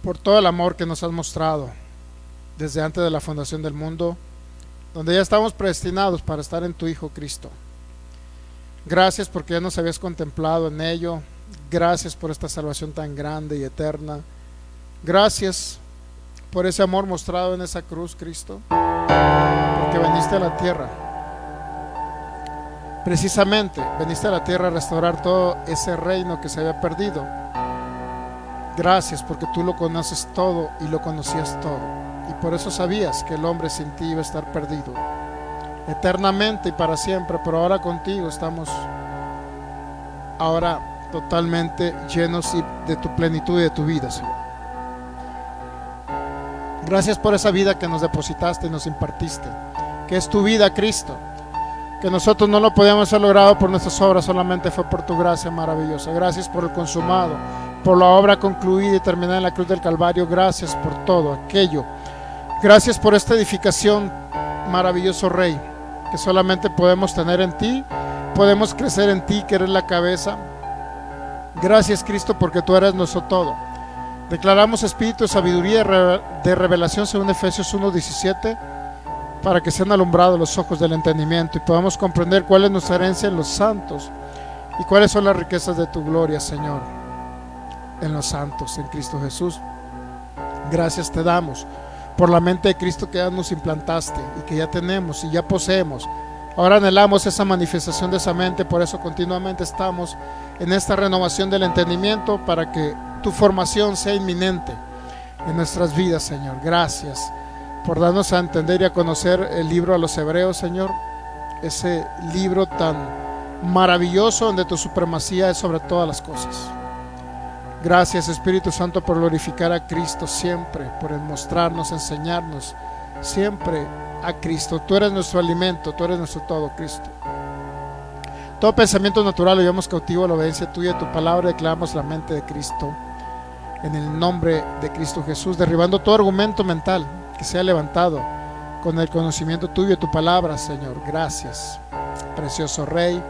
por todo el amor que nos has mostrado desde antes de la fundación del mundo, donde ya estamos predestinados para estar en tu Hijo Cristo. Gracias porque ya nos habías contemplado en ello. Gracias por esta salvación tan grande y eterna. Gracias por ese amor mostrado en esa cruz, Cristo, porque viniste a la tierra. Precisamente, viniste a la tierra a restaurar todo ese reino que se había perdido. Gracias porque tú lo conoces todo y lo conocías todo. Y por eso sabías que el hombre sin ti iba a estar perdido eternamente y para siempre. Pero ahora contigo estamos ahora totalmente llenos de tu plenitud y de tu vida, Señor. Gracias por esa vida que nos depositaste y nos impartiste, que es tu vida, Cristo, que nosotros no lo podíamos haber logrado por nuestras obras, solamente fue por tu gracia maravillosa. Gracias por el consumado, por la obra concluida y terminada en la cruz del Calvario. Gracias por todo aquello. Gracias por esta edificación, maravilloso Rey, que solamente podemos tener en ti, podemos crecer en ti, que eres la cabeza. Gracias, Cristo, porque tú eres nuestro todo. Declaramos espíritu de sabiduría de revelación según Efesios 1:17, para que sean alumbrados los ojos del entendimiento y podamos comprender cuál es nuestra herencia en los santos y cuáles son las riquezas de tu gloria, Señor, en los santos, en Cristo Jesús. Gracias te damos por la mente de Cristo que ya nos implantaste y que ya tenemos y ya poseemos. Ahora anhelamos esa manifestación de esa mente, por eso continuamente estamos en esta renovación del entendimiento para que tu formación sea inminente en nuestras vidas, Señor. Gracias por darnos a entender y a conocer el libro a los Hebreos, Señor, ese libro tan maravilloso donde tu supremacía es sobre todas las cosas. Gracias, Espíritu Santo, por glorificar a Cristo siempre, por mostrarnos, enseñarnos siempre a Cristo. Tú eres nuestro alimento, tú eres nuestro todo, Cristo. Todo pensamiento natural lo llevamos cautivo a la obediencia tuya, a tu palabra, declaramos la mente de Cristo en el nombre de Cristo Jesús, derribando todo argumento mental que sea levantado con el conocimiento tuyo y tu palabra, Señor. Gracias, precioso Rey,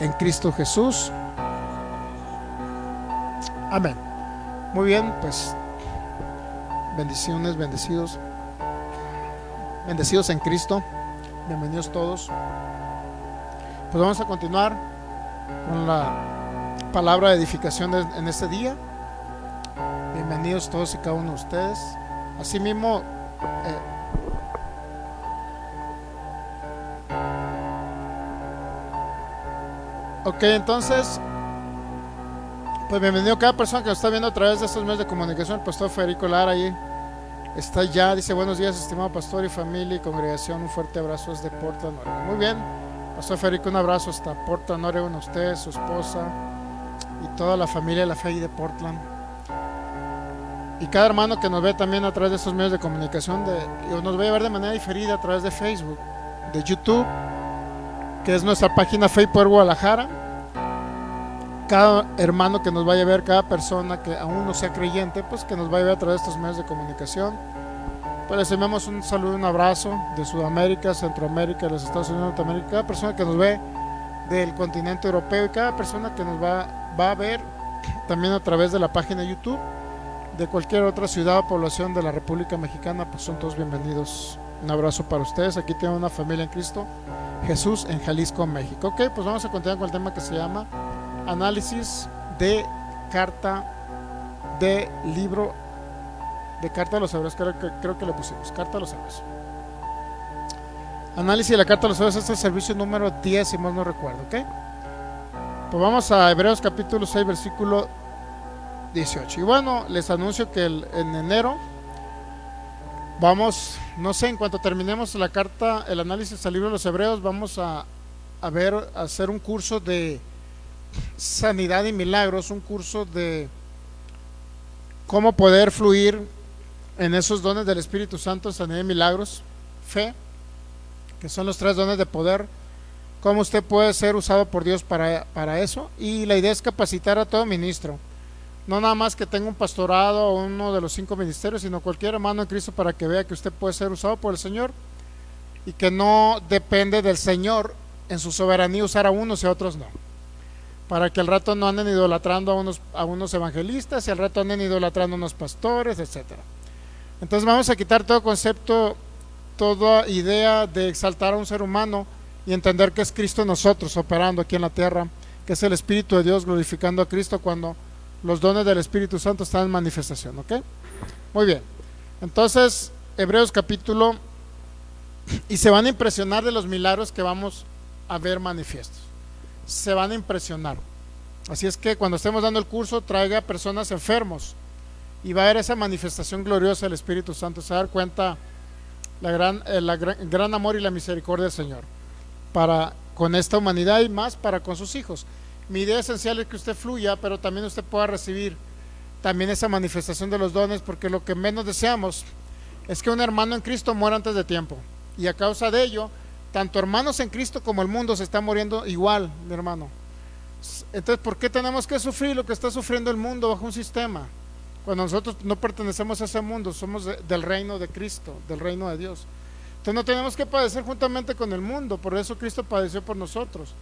en Cristo Jesús. Amén. Muy bien, pues bendiciones, bendecidos en Cristo. Bienvenidos todos. Pues vamos a continuar con la palabra de edificación en este día. Bienvenidos todos y cada uno de ustedes. Asimismo, ok, entonces, pues bienvenido a cada persona que nos está viendo a través de estos medios de comunicación. El pastor Federico Lara ahí está ya, dice: buenos días, estimado pastor y familia y congregación, un fuerte abrazo desde Portland, Oregon. Muy bien, pastor Federico, un abrazo hasta Portland, Oregon, a usted, su esposa y toda la familia de la fe de Portland. Y cada hermano que nos ve también a través de estos medios de comunicación, o nos ve a ver de manera diferida a través de Facebook, de YouTube, que es nuestra página Fe y Poder Guadalajara. Cada hermano que nos vaya a ver, cada persona que aún no sea creyente, pues que nos vaya a ver a través de estos medios de comunicación, pues les enviamos un saludo, un abrazo de Sudamérica, Centroamérica, de los Estados Unidos, Norteamérica, cada persona que nos ve del continente europeo y cada persona que nos va a ver también a través de la página de YouTube de cualquier otra ciudad o población de la República Mexicana, pues son todos bienvenidos. Un abrazo para ustedes. Aquí tengo una familia en Cristo Jesús en Jalisco, México. Ok, pues vamos a continuar con el tema que se llama análisis de carta de libro de carta a los Hebreos. Creo que le pusimos carta a los Hebreos. Análisis de la carta a los Hebreos. Este es el servicio número 10, si mal no recuerdo. Ok, pues vamos a Hebreos capítulo 6 versículo 18. Y bueno, les anuncio que en enero vamos, no sé, en cuanto terminemos la carta, el análisis del libro de los Hebreos, vamos a hacer un curso de sanidad y milagros, un curso de cómo poder fluir en esos dones del Espíritu Santo, sanidad y milagros, fe, que son los 3 dones de poder, cómo usted puede ser usado por Dios para eso. Y la idea es capacitar a todo ministro, no nada más que tenga un pastorado o uno de los 5 ministerios, sino cualquier hermano en Cristo, para que vea que usted puede ser usado por el Señor y que no depende del Señor en su soberanía usar a unos y a otros no. para que al rato no anden idolatrando a unos evangelistas y al rato anden idolatrando a unos pastores, etcétera. Entonces vamos a quitar todo concepto, toda idea de exaltar a un ser humano y entender que es Cristo en nosotros operando aquí en la tierra, que es el Espíritu de Dios glorificando a Cristo cuando los dones del Espíritu Santo están en manifestación, ¿ok? Muy bien, entonces Hebreos capítulo, y se van a impresionar de los milagros que vamos a ver manifiestos, se van a impresionar. Así es que cuando estemos dando el curso, traiga personas enfermos y va a haber esa manifestación gloriosa del Espíritu Santo. Se va a dar cuenta el gran amor y la misericordia del Señor para con esta humanidad y más para con sus hijos. Mi idea esencial es que usted fluya, pero también usted pueda recibir también esa manifestación de los dones, porque lo que menos deseamos es que un hermano en Cristo muera antes de tiempo, y a causa de ello tanto hermanos en Cristo como el mundo se está muriendo igual, mi hermano. Entonces, ¿por qué tenemos que sufrir lo que está sufriendo el mundo bajo un sistema? Cuando nosotros no pertenecemos a ese mundo, somos del reino de Cristo, del reino de Dios. Entonces no tenemos que padecer juntamente con el mundo, por eso Cristo padeció por nosotros.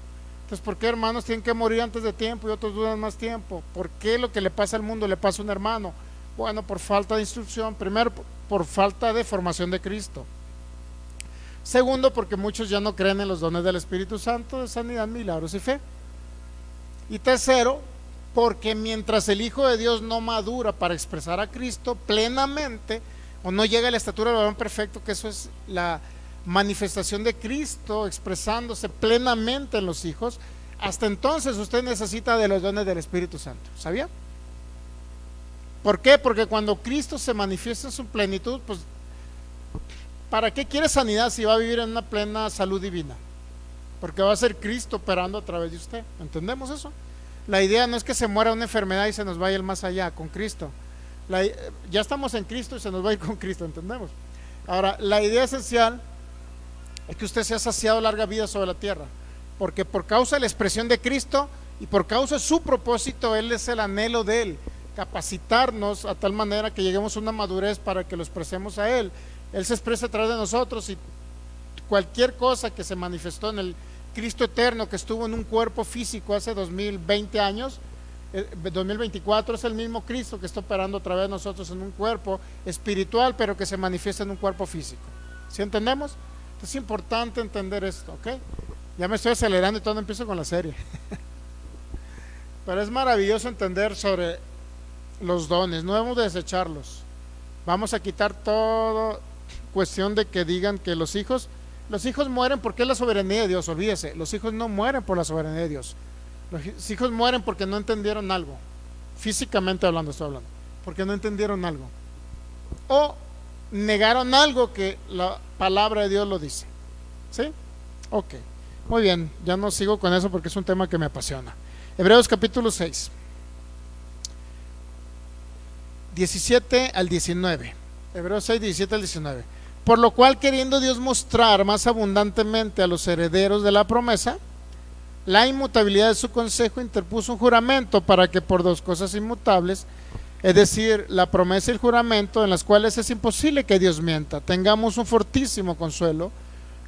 Entonces, ¿por qué hermanos tienen que morir antes de tiempo y otros duran más tiempo? ¿Por qué lo que le pasa al mundo le pasa a un hermano? Bueno, por falta de instrucción. Primero, por falta de formación de Cristo. Segundo, porque muchos ya no creen en los dones del Espíritu Santo, de sanidad, milagros y fe. Y tercero, porque mientras el Hijo de Dios no madura para expresar a Cristo plenamente, o no llega a la estatura del varón perfecto, que eso es la manifestación de Cristo expresándose plenamente en los hijos, hasta entonces usted necesita de los dones del Espíritu Santo. ¿Sabía? ¿Por qué? Porque cuando Cristo se manifiesta en su plenitud, pues ¿para qué quiere sanidad si va a vivir en una plena salud divina? Porque va a ser Cristo operando a través de usted. ¿Entendemos eso? La idea no es que se muera una enfermedad y se nos vaya el más allá con Cristo. Ya estamos en Cristo y se nos va a ir con Cristo, ¿entendemos? Ahora, la idea esencial es que usted sea saciado larga vida sobre la tierra, porque por causa de la expresión de Cristo y por causa de su propósito, Él es el anhelo de Él, capacitarnos a tal manera que lleguemos a una madurez para que lo expresemos a Él. Él se expresa a través de nosotros, y cualquier cosa que se manifestó en el Cristo eterno que estuvo en un cuerpo físico hace 2020 años, 2024, es el mismo Cristo que está operando a través de nosotros en un cuerpo espiritual, pero que se manifiesta en un cuerpo físico. ¿Sí entendemos? Es importante entender esto, ¿ok? Ya me estoy acelerando y todo, empiezo con la serie. Pero es maravilloso entender sobre los dones, no debemos desecharlos. Vamos a quitar toda cuestión de que digan que los hijos mueren porque es la soberanía de Dios. Olvídese, los hijos no mueren por la soberanía de Dios. Los hijos mueren porque no entendieron algo, físicamente hablando estoy hablando, porque no entendieron algo o negaron algo que la palabra de Dios lo dice. ¿Sí? Ok, muy bien, ya no sigo con eso porque es un tema que me apasiona. Hebreos capítulo 6, 17 al 19. Hebreos 6, 17 al 19. Por lo cual, queriendo Dios mostrar más abundantemente a los herederos de la promesa la inmutabilidad de su consejo, interpuso un juramento para que por dos cosas inmutables, es decir, la promesa y el juramento, en las cuales es imposible que Dios mienta, tengamos un fortísimo consuelo,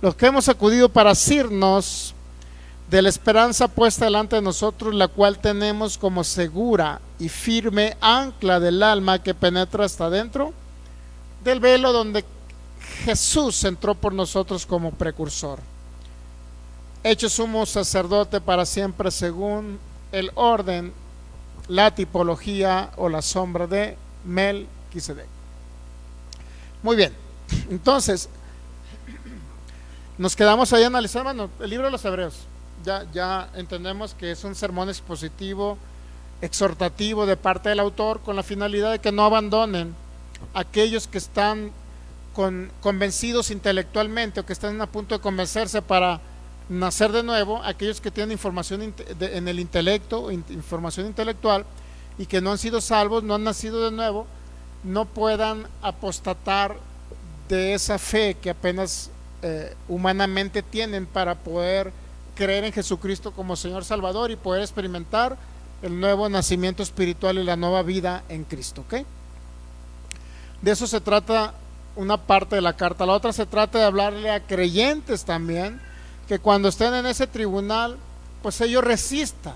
los que hemos acudido para asirnos de la esperanza puesta delante de nosotros, la cual tenemos como segura y firme ancla del alma, que penetra hasta dentro del velo, donde Jesús entró por nosotros como precursor, hecho sumo sacerdote para siempre según el orden, la tipología o la sombra de Melquisedec. Muy bien, entonces nos quedamos ahí analizando, bueno, el libro de los Hebreos. Ya entendemos que es un sermón expositivo, exhortativo de parte del autor, con la finalidad de que no abandonen aquellos que están convencidos intelectualmente o que están a punto de convencerse para nacer de nuevo, aquellos que tienen información en el intelecto, información intelectual, y que no han sido salvos, no han nacido de nuevo, no puedan apostatar de esa fe que apenas humanamente tienen para poder creer en Jesucristo como Señor Salvador y poder experimentar el nuevo nacimiento espiritual y la nueva vida en Cristo, ¿ok? De eso se trata una parte de la carta. La otra se trata de hablarle a creyentes también, que cuando estén en ese tribunal, pues ellos resistan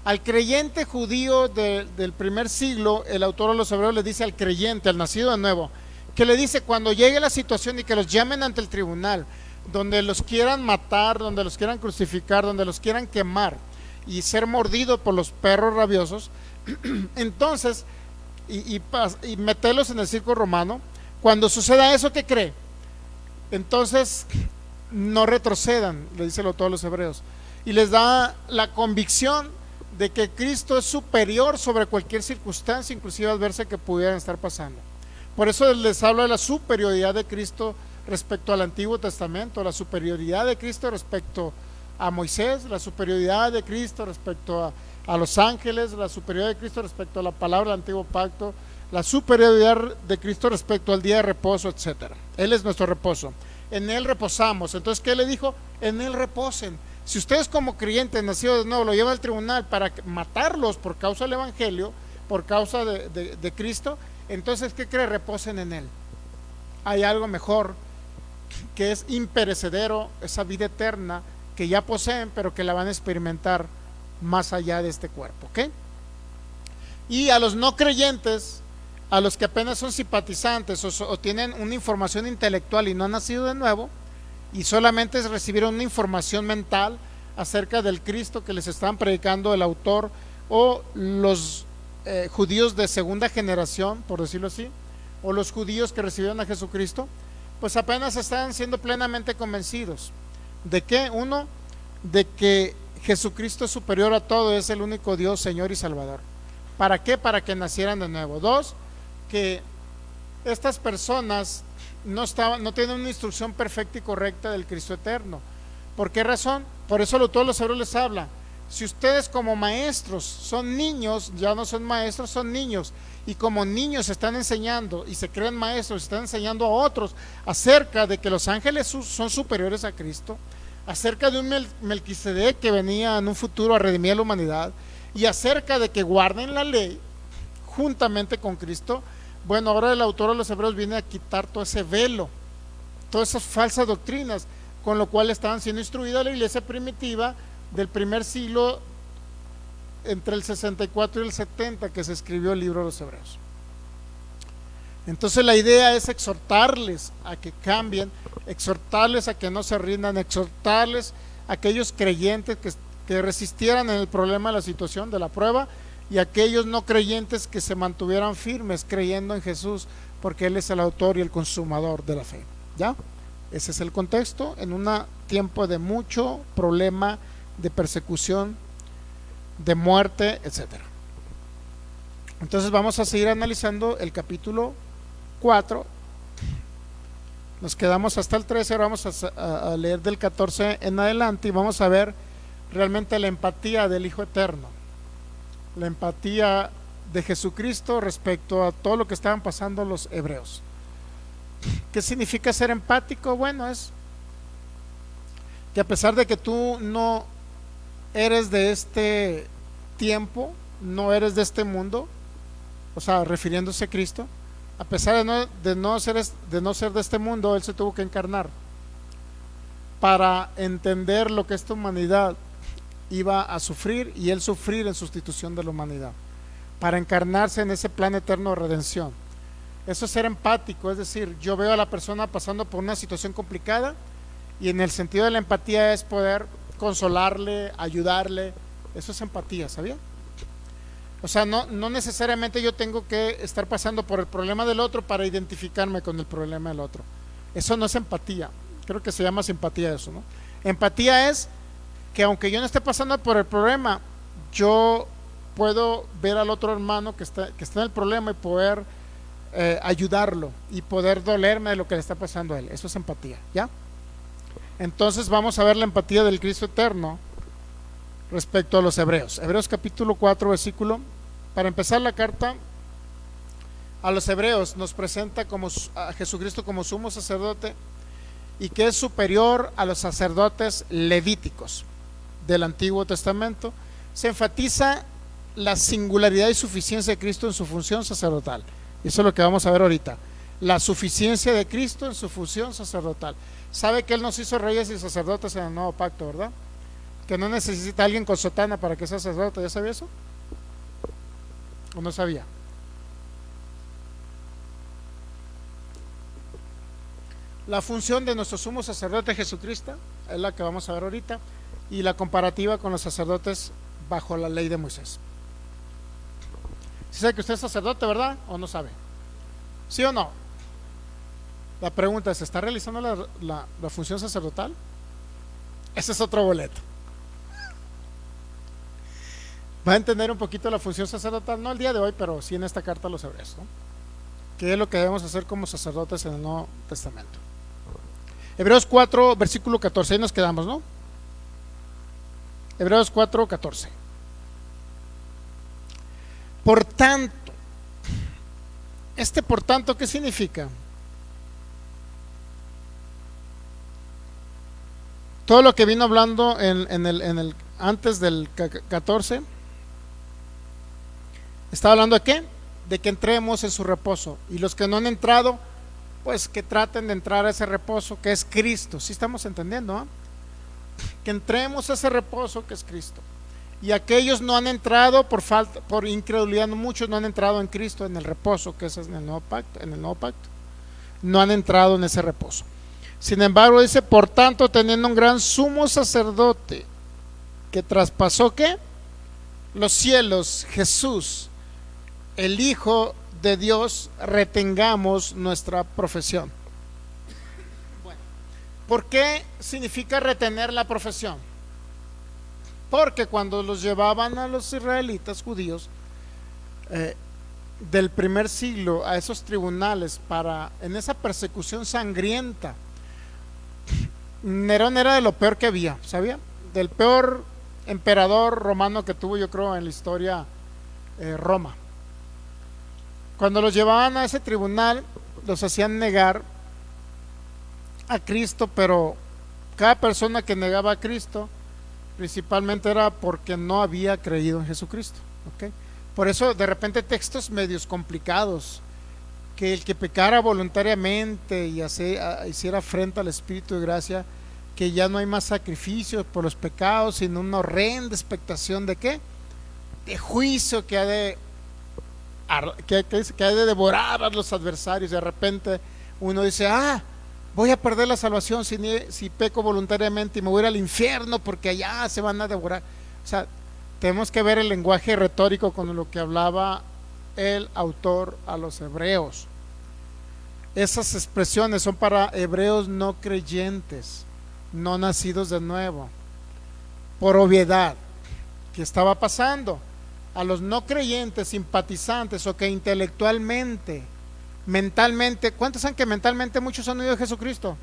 Al creyente judío del primer siglo, el autor de los Hebreos le dice al creyente, al nacido de nuevo, que le dice cuando llegue la situación y que los llamen ante el tribunal, donde los quieran matar, donde los quieran crucificar, donde los quieran quemar y ser mordido por los perros rabiosos, entonces, y meterlos en el circo romano, cuando suceda eso, ¿qué cree? Entonces, no retrocedan, le dice el autor de los Hebreos, y les da la convicción de que Cristo es superior sobre cualquier circunstancia, inclusive adversa que pudieran estar pasando. Por eso les habla de la superioridad de Cristo respecto al Antiguo Testamento, la superioridad de Cristo respecto a Moisés, la superioridad de Cristo respecto a los ángeles, la superioridad de Cristo respecto a la palabra del Antiguo Pacto, la superioridad de Cristo respecto al día de reposo, etcétera. Él es nuestro reposo, en Él reposamos. Entonces, ¿qué le dijo? En Él reposen. Si ustedes como creyentes nacidos de nuevo lo llevan al tribunal para matarlos por causa del Evangelio, por causa de Cristo, entonces, ¿qué cree? Reposen en Él. Hay algo mejor que es imperecedero, esa vida eterna que ya poseen, pero que la van a experimentar más allá de este cuerpo, ¿ok? Y a los no creyentes, a los que apenas son simpatizantes o tienen una información intelectual y no han nacido de nuevo, y solamente recibieron una información mental acerca del Cristo que les estaban predicando el autor o los judíos de segunda generación, por decirlo así, o los judíos que recibieron a Jesucristo, pues apenas están siendo plenamente convencidos. ¿De qué? Uno, de que Jesucristo es superior a todo, es el único Dios, Señor y Salvador. ¿Para qué? Para que nacieran de nuevo. Dos, que estas personas no tienen una instrucción perfecta y correcta del Cristo eterno. ¿Por qué razón? Por eso todos los hebreos les habla. Si ustedes como maestros son niños, ya no son maestros, son niños, y como niños están enseñando y se creen maestros, están enseñando a otros acerca de que los ángeles son superiores a Cristo, acerca de un Melquisedec que venía en un futuro a redimir a la humanidad, y acerca de que guarden la ley juntamente con Cristo. Bueno, ahora el autor de los Hebreos viene a quitar todo ese velo, todas esas falsas doctrinas, con lo cual estaban siendo instruida la iglesia primitiva del primer siglo, entre el 64 y el 70 que se escribió el libro de los Hebreos. Entonces la idea es exhortarles a que cambien, exhortarles a que no se rindan, exhortarles a aquellos creyentes que resistieran en el problema de la situación, de la prueba, y aquellos no creyentes que se mantuvieran firmes creyendo en Jesús, porque Él es el autor y el consumador de la fe. ¿Ya? Ese es el contexto en un tiempo de mucho problema, de persecución, de muerte, etcétera. Entonces vamos a seguir analizando el capítulo 4. Nos quedamos hasta el 13, ahora vamos a leer del 14 en adelante y vamos a ver realmente la empatía del Hijo Eterno, la empatía de Jesucristo respecto a todo lo que estaban pasando los hebreos. ¿Qué significa ser empático? Bueno, es que a pesar de que tú no eres de este tiempo, no eres de este mundo, o sea, refiriéndose a Cristo, a pesar de no ser de este mundo, Él se tuvo que encarnar para entender lo que esta humanidad iba a sufrir, y Él sufrir en sustitución de la humanidad, para encarnarse en ese plan eterno de redención. Eso es ser empático, es decir, yo veo a la persona pasando por una situación complicada, y en el sentido de la empatía es poder consolarle, ayudarle. Eso es empatía, ¿sabía? O sea, no necesariamente yo tengo que estar pasando por el problema del otro para identificarme con el problema del otro. Eso no es empatía. Creo que se llama simpatía eso, ¿no? Empatía es que aunque yo no esté pasando por el problema, yo puedo ver al otro hermano que está en el problema y poder ayudarlo y poder dolerme de lo que le está pasando a él. Eso es empatía, ¿ya? Entonces vamos a ver la empatía del Cristo eterno respecto a los hebreos. Hebreos capítulo 4 versículo. Para empezar, la carta a los hebreos nos presenta a Jesucristo como sumo sacerdote, y que es superior a los sacerdotes levíticos del Antiguo Testamento. Se enfatiza la singularidad y suficiencia de Cristo en su función sacerdotal. Eso es lo que vamos a ver ahorita. La suficiencia de Cristo en su función sacerdotal. Sabe que Él nos hizo reyes y sacerdotes en el nuevo pacto, ¿verdad? Que no necesita alguien con sotana para que sea sacerdote. ¿Ya sabía eso? ¿O no sabía? La función de nuestro sumo sacerdote Jesucristo es la que vamos a ver ahorita, y la comparativa con los sacerdotes bajo la ley de Moisés. ¿Sí sabe que usted es sacerdote, verdad? ¿O no sabe? ¿Sí o no? La pregunta es, ¿se está realizando la función sacerdotal? Ese es otro boleto. Va a entender un poquito la función sacerdotal, no el día de hoy, pero sí en esta carta a los hebreos, ¿no? ¿Qué es lo que debemos hacer como sacerdotes en el Nuevo Testamento? Hebreos 4, versículo 14, ahí nos quedamos, ¿no? Hebreos 4, 14. Por tanto, por tanto, ¿qué significa? Todo lo que vino hablando en el antes del 14, está hablando de qué? De que entremos en su reposo. Y los que no han entrado, pues que traten de entrar a ese reposo que es Cristo. ¿Sí estamos entendiendo? ¿Eh? Que entremos a ese reposo que es Cristo. Y aquellos no han entrado por incredulidad, muchos no han entrado en Cristo, en el reposo que es en el nuevo pacto, no han entrado en ese reposo. Sin embargo, dice, por tanto, teniendo un gran sumo sacerdote que traspasó ¿qué? Los cielos, Jesús, el Hijo de Dios, retengamos nuestra profesión. Bueno, ¿por qué significa retener la profesión? Porque cuando los llevaban a los israelitas judíos del primer siglo a esos tribunales en esa persecución sangrienta, Nerón era de lo peor que había, ¿sabía? Del peor emperador romano que tuvo, yo creo, en la historia Roma. Cuando los llevaban a ese tribunal, los hacían negar a Cristo, pero cada persona que negaba a Cristo principalmente era porque no había creído en Jesucristo, ¿okay? Por eso de repente textos medios complicados, que el que pecara voluntariamente y hiciera frente al Espíritu de gracia, que ya no hay más sacrificios por los pecados, sino una horrenda expectación de ¿qué? De juicio que ha de devorar a los adversarios. De repente uno dice, voy a perder la salvación si peco voluntariamente y me voy a ir al infierno porque allá se van a devorar. O sea, tenemos que ver el lenguaje retórico con lo que hablaba el autor a los hebreos. Esas expresiones son para hebreos no creyentes, no nacidos de nuevo, por obviedad. ¿Qué estaba pasando? A los no creyentes, simpatizantes o que intelectualmente, mentalmente, ¿cuántos saben que mentalmente muchos han oído de Jesucristo?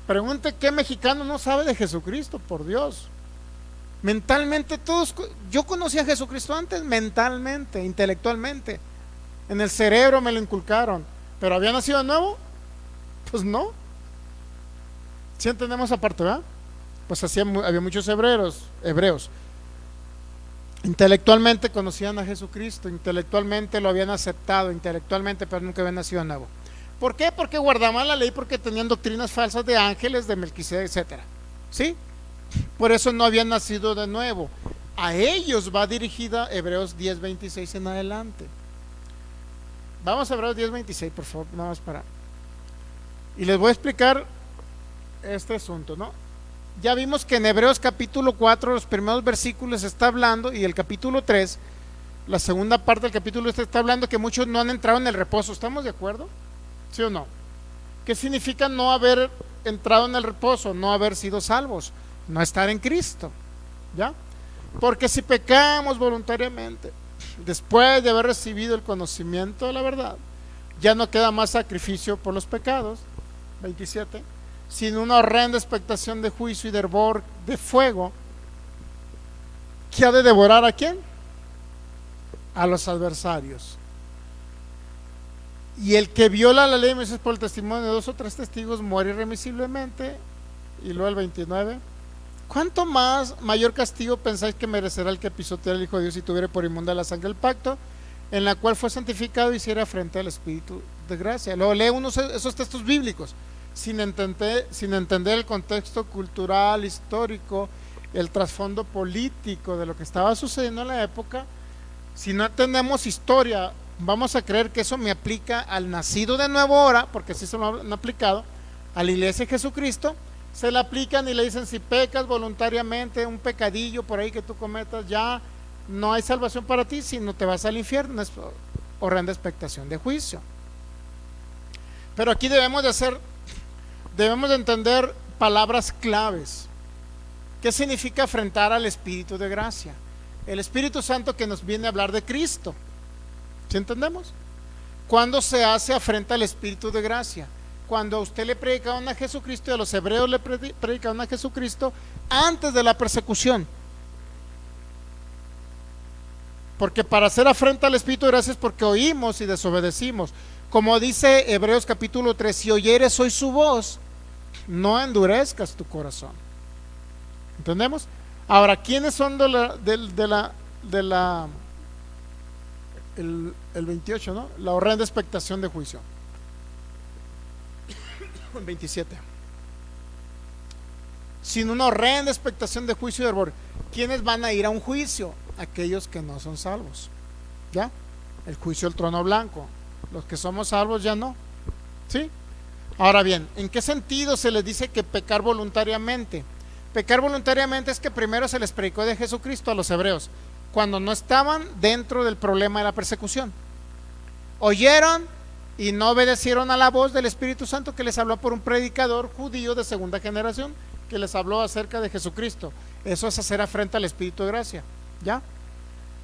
Pregunte qué mexicano no sabe de Jesucristo, por Dios. Mentalmente todos, yo conocí a Jesucristo antes, mentalmente, intelectualmente, en el cerebro me lo inculcaron, pero ¿había nacido de nuevo? Pues no. ¿Sí entendemos esa parte, verdad? Pues había muchos hebreos, intelectualmente conocían a Jesucristo, intelectualmente lo habían aceptado, intelectualmente, pero nunca habían nacido de nuevo. ¿Por qué? Porque guardaban la ley, porque tenían doctrinas falsas de ángeles, de Melquisedec, etcétera. ¿Sí? Por eso no habían nacido de nuevo. A ellos va dirigida Hebreos 10:26 en adelante. Vamos a Hebreos 10:26, por favor, nada más para. Y les voy a explicar este asunto, ¿no? Ya vimos que en Hebreos capítulo 4, los primeros versículos está hablando, y el capítulo 3, la segunda parte del capítulo está hablando que muchos no han entrado en el reposo. ¿Estamos de acuerdo? ¿Sí o no? ¿Qué significa no haber entrado en el reposo? No haber sido salvos, no estar en Cristo, ¿ya? Porque si pecamos voluntariamente, después de haber recibido el conocimiento de la verdad, ya no queda más sacrificio por los pecados, 27, sino una horrenda expectación de juicio y de hervor de fuego, que ha de devorar ¿a quién? A los adversarios. Y el que viola la ley, me dice, por el testimonio de 2 o 3 testigos, muere irremisiblemente. Y luego el 29, ¿cuánto más mayor castigo pensáis que merecerá el que pisoteara al Hijo de Dios y tuviere por inmunda la sangre del pacto, en la cual fue santificado y hiciera frente al Espíritu de gracia? Luego lee esos textos bíblicos sin entender el contexto cultural, histórico, el trasfondo político de lo que estaba sucediendo en la época, si no tenemos historia, vamos a creer que eso me aplica al nacido de nuevo ahora, porque así se lo han aplicado, a la iglesia de Jesucristo. Se le aplican y le dicen: si pecas voluntariamente, un pecadillo por ahí que tú cometas, ya no hay salvación para ti, sino te vas al infierno. Es horrenda expectación de juicio. Pero aquí debemos de entender palabras claves. ¿Qué significa afrentar al Espíritu de gracia? El Espíritu Santo que nos viene a hablar de Cristo. ¿Sí entendemos? ¿Cuándo se hace afrenta al Espíritu de gracia? Cuando a usted le predicaban a Jesucristo y a los hebreos le predicaban a Jesucristo antes de la persecución. Porque para hacer afrenta al Espíritu de gracia es porque oímos y desobedecimos. Como dice Hebreos capítulo 3: si oyeres hoy su voz, no endurezcas tu corazón. ¿Entendemos? Ahora, ¿quiénes son el 28, ¿no? La horrenda expectación de juicio. 27. Sin una horrenda expectación de juicio y error, ¿quiénes van a ir a un juicio? Aquellos que no son salvos. ¿Ya? El juicio del trono blanco. Los que somos salvos ya no. ¿Sí? Ahora bien, ¿en qué sentido se les dice que pecar voluntariamente? Pecar voluntariamente es que primero se les predicó de Jesucristo a los hebreos, cuando no estaban dentro del problema de la persecución. Oyeron y no obedecieron a la voz del Espíritu Santo que les habló por un predicador judío de segunda generación, que les habló acerca de Jesucristo. Eso es hacer afrenta al Espíritu de gracia. ¿Ya?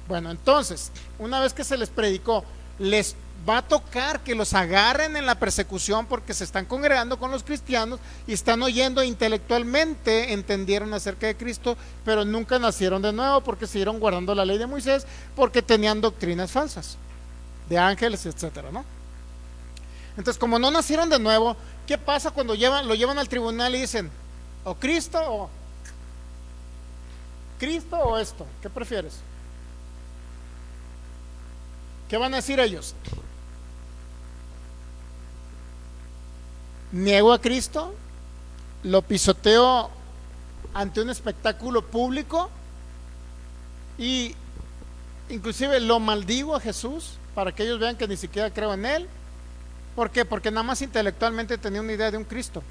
Bueno, entonces, una vez que se les predicó, les va a tocar que los agarren en la persecución, porque se están congregando con los cristianos y están oyendo intelectualmente, entendieron acerca de Cristo, pero nunca nacieron de nuevo, porque siguieron guardando la ley de Moisés, porque tenían doctrinas falsas de ángeles, etcétera, ¿no? Entonces, como no nacieron de nuevo, ¿qué pasa cuando lo llevan al tribunal y dicen: o Cristo o esto? ¿Qué prefieres? ¿Qué van a decir ellos? ¿Niego a Cristo? ¿Lo pisoteo ante un espectáculo público? Y inclusive lo maldigo a Jesús para que ellos vean que ni siquiera creo en Él. ¿Por qué? Porque nada más intelectualmente tenía una idea de un Cristo.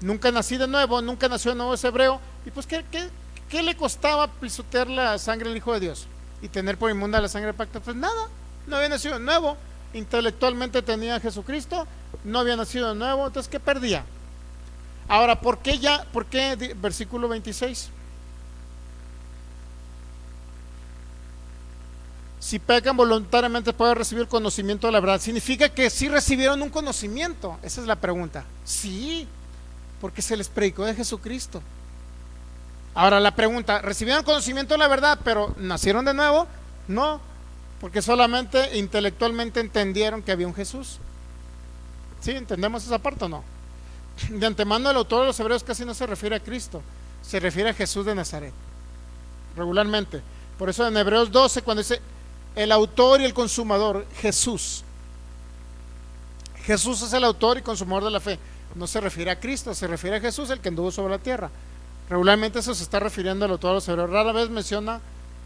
Nunca nací de nuevo, nunca nació de nuevo ese hebreo. Y pues ¿qué le costaba pisotear la sangre del Hijo de Dios y tener por inmunda la sangre del pacto? Pues nada, no había nacido de nuevo. Intelectualmente tenía a Jesucristo, no había nacido de nuevo. Entonces, ¿qué perdía? Ahora, ¿por qué versículo 26? Si pecan voluntariamente pueden recibir conocimiento de la verdad. Significa que sí recibieron un conocimiento. Esa es la pregunta. Sí, porque se les predicó de Jesucristo. Ahora la pregunta: ¿recibieron conocimiento de la verdad pero nacieron de nuevo? No, porque solamente intelectualmente entendieron que había un Jesús. ¿Sí? ¿Entendemos esa parte o no? De antemano el autor de los Hebreos casi no se refiere a Cristo, se refiere a Jesús de Nazaret regularmente. Por eso en Hebreos 12, cuando dice el autor y el consumador, Jesús es el autor y consumador de la fe, no se refiere a Cristo, se refiere a Jesús, el que anduvo sobre la tierra. Regularmente eso se está refiriendo al autor de los Hebreos, rara vez menciona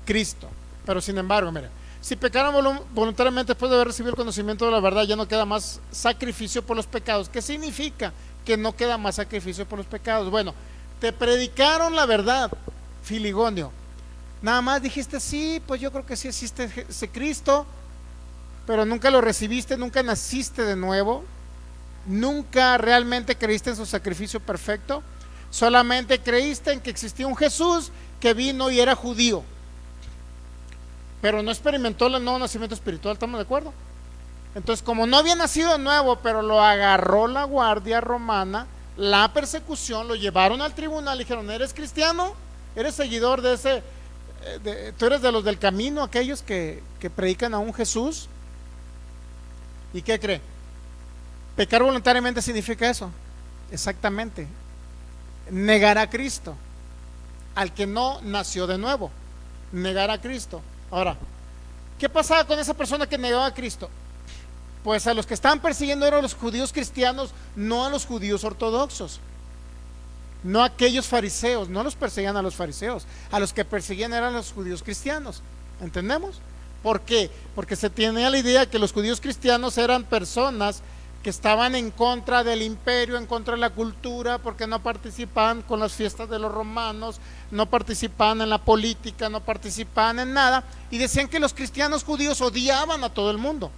Cristo. Pero sin embargo, mire, si pecaron voluntariamente después de haber recibido el conocimiento de la verdad, ya no queda más sacrificio por los pecados. ¿Qué significa que no queda más sacrificio por los pecados? Bueno, te predicaron la verdad, Filigonio. Nada más dijiste: sí, pues yo creo que sí existe ese Cristo, pero nunca lo recibiste, nunca naciste de nuevo, nunca realmente creíste en su sacrificio perfecto, solamente creíste en que existía un Jesús que vino y era judío, pero no experimentó el nuevo nacimiento espiritual. ¿Estamos de acuerdo? Entonces, como no había nacido de nuevo, pero lo agarró la guardia romana, la persecución, lo llevaron al tribunal, le dijeron: ¿eres cristiano? ¿Eres seguidor de ese? ¿Tú eres de los del camino, aquellos que predican a un Jesús? ¿Y qué cree? Pecar voluntariamente significa eso. Exactamente. Negar a Cristo, al que no nació de nuevo. Negar a Cristo. Ahora, ¿qué pasaba con esa persona que negaba a Cristo? Pues a los que estaban persiguiendo eran los judíos cristianos, no a los judíos ortodoxos. no aquellos fariseos. No los perseguían a los fariseos, a los que perseguían eran los judíos cristianos. ¿Entendemos? ¿Por qué? Porque se tenía la idea que los judíos cristianos eran personas que estaban en contra del imperio, en contra de la cultura, porque no participaban con las fiestas de los romanos, no participaban en la política, no participaban en nada, y decían que los cristianos judíos odiaban a todo el mundo.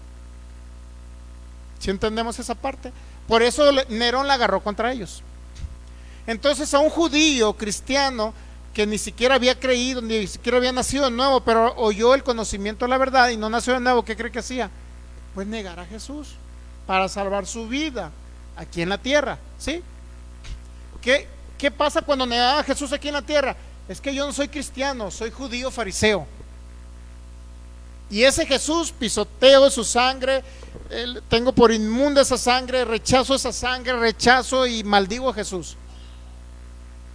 ¿Sí entendemos esa parte? Por eso Nerón la agarró contra ellos. Entonces a un judío cristiano que ni siquiera había creído, ni siquiera había nacido de nuevo, pero oyó el conocimiento de la verdad y no nació de nuevo, ¿qué cree que hacía? Pues negar a Jesús para salvar su vida aquí en la tierra, ¿sí? ¿Qué pasa cuando negaba a Jesús aquí en la tierra? Es que yo no soy cristiano, soy judío fariseo. Y ese Jesús pisoteo su sangre, tengo por inmunda esa sangre, rechazo esa sangre, rechazo y maldigo a Jesús.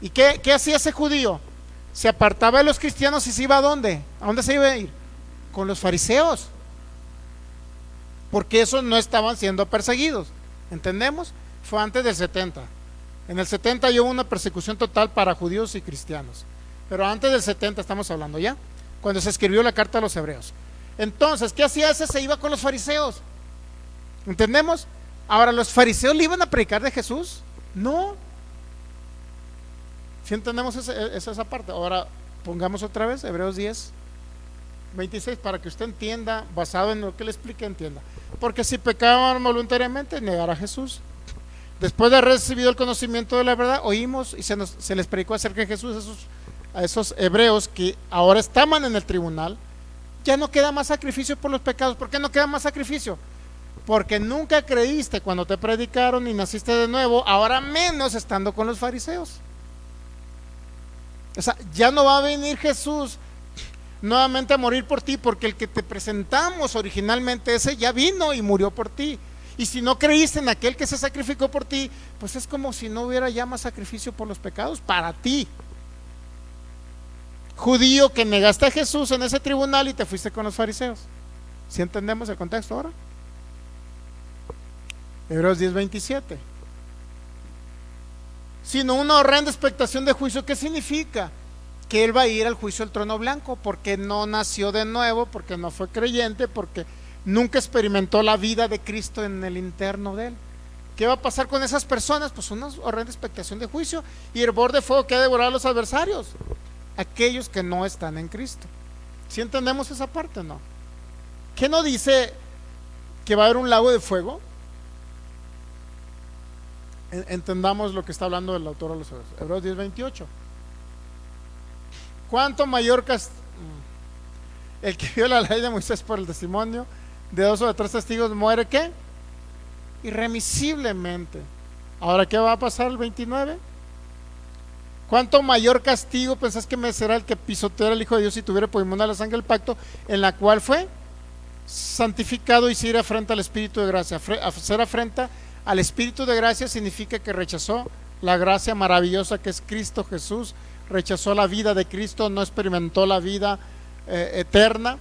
¿Y qué hacía ese judío? Se apartaba de los cristianos y se iba ¿a dónde? ¿A dónde se iba a ir? Con los fariseos, porque esos no estaban siendo perseguidos. ¿Entendemos? Fue antes del 70. En el 70 hubo una persecución total para judíos y cristianos, pero antes del 70 estamos hablando ya, cuando se escribió la carta a los hebreos. Entonces, ¿qué hacía ese? Se iba con los fariseos. ¿Entendemos? Ahora, ¿los fariseos le iban a predicar de Jesús? No. ¿Sí entendemos esa parte? Ahora pongamos otra vez Hebreos 10, 26, para que usted entienda, basado en lo que le explique, entienda. Porque si pecaban voluntariamente, negar a Jesús. Después de haber recibido el conocimiento de la verdad, oímos y se les predicó acerca de Jesús a esos hebreos que ahora estaban en el tribunal. Ya no queda más sacrificio por los pecados. ¿Por qué no queda más sacrificio? Porque nunca creíste cuando te predicaron y naciste de nuevo, ahora menos estando con los fariseos. O sea, ya no va a venir Jesús nuevamente a morir por ti, porque el que te presentamos originalmente, ese ya vino y murió por ti. Y si no creíste en aquel que se sacrificó por ti, pues es como si no hubiera ya más sacrificio por los pecados para ti. Judío que negaste a Jesús en ese tribunal y te fuiste con los fariseos. ¿Sí entendemos el contexto ahora? Hebreos 10, 27. Sino una horrenda expectación de juicio. ¿Qué significa? Que él va a ir al juicio del trono blanco, porque no nació de nuevo, porque no fue creyente, porque nunca experimentó la vida de Cristo en el interno de él. ¿Qué va a pasar con esas personas? Pues una horrenda expectación de juicio y hervor de fuego que ha de devorar a los adversarios, aquellos que no están en Cristo. ¿Sí entendemos esa parte o no? ¿Qué no dice que va a haber un lago de fuego? Entendamos lo que está hablando el autor de los Hebreos. Hebreos 10, 28. ¿Cuánto mayor el que viola la ley de Moisés por el testimonio de 2 o de 3 testigos muere? ¿Qué? Irremisiblemente. Ahora, ¿qué va a pasar el 29? ¿Cuánto mayor castigo pensás que me será el que pisoteara al Hijo de Dios si tuviera por inmunda la sangre del pacto, en la cual fue santificado y se irá frente al Espíritu de gracia? Hacer afrenta al Espíritu de gracia significa que rechazó la gracia maravillosa que es Cristo Jesús, rechazó la vida de Cristo, no experimentó la vida eterna.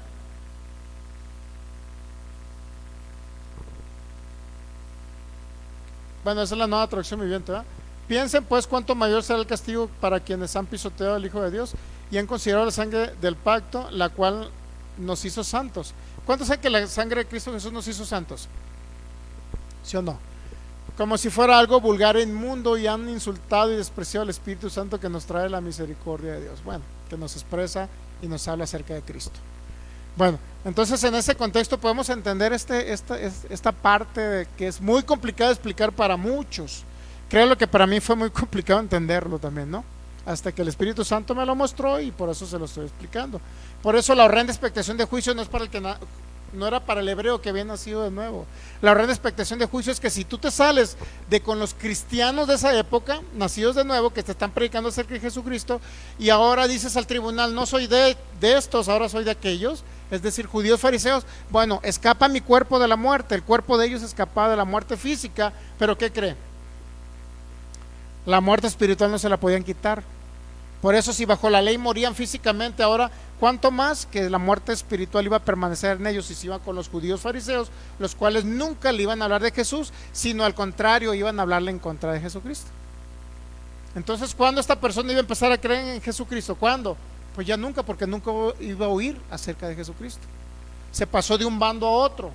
Bueno, esa es la nueva traducción viviente, ¿verdad? Piensen pues cuánto mayor será el castigo para quienes han pisoteado al Hijo de Dios y han considerado la sangre del pacto, la cual nos hizo santos. ¿Cuántos saben que la sangre de Cristo Jesús nos hizo santos? ¿Sí o no? Como si fuera algo vulgar e inmundo, y han insultado y despreciado al Espíritu Santo que nos trae la misericordia de Dios. Bueno, que nos expresa y nos habla acerca de Cristo. Bueno, entonces en ese contexto podemos entender esta parte que es muy complicada de explicar para muchos. Creo que para mí fue muy complicado entenderlo también, ¿no? Hasta que el Espíritu Santo me lo mostró y por eso se lo estoy explicando. Por eso la horrenda expectación de juicio no es para el que no era para el hebreo que había nacido de nuevo. La horrenda expectación de juicio es que si tú te sales de con los cristianos de esa época, nacidos de nuevo, que te están predicando acerca de Jesucristo, y ahora dices al tribunal, no soy de estos, ahora soy de aquellos, es decir, judíos fariseos, bueno, escapa mi cuerpo de la muerte, el cuerpo de ellos escapaba de la muerte física, pero ¿qué cree? La muerte espiritual no se la podían quitar. Por eso si bajo la ley morían físicamente, ahora cuánto más que la muerte espiritual iba a permanecer en ellos, y se iban con los judíos fariseos, los cuales nunca le iban a hablar de Jesús, sino al contrario, iban a hablarle en contra de Jesucristo. Entonces, ¿cuándo esta persona iba a empezar a creer en Jesucristo? ¿Cuándo? Pues ya nunca, porque nunca iba a oír acerca de Jesucristo. Se pasó de un bando a otro.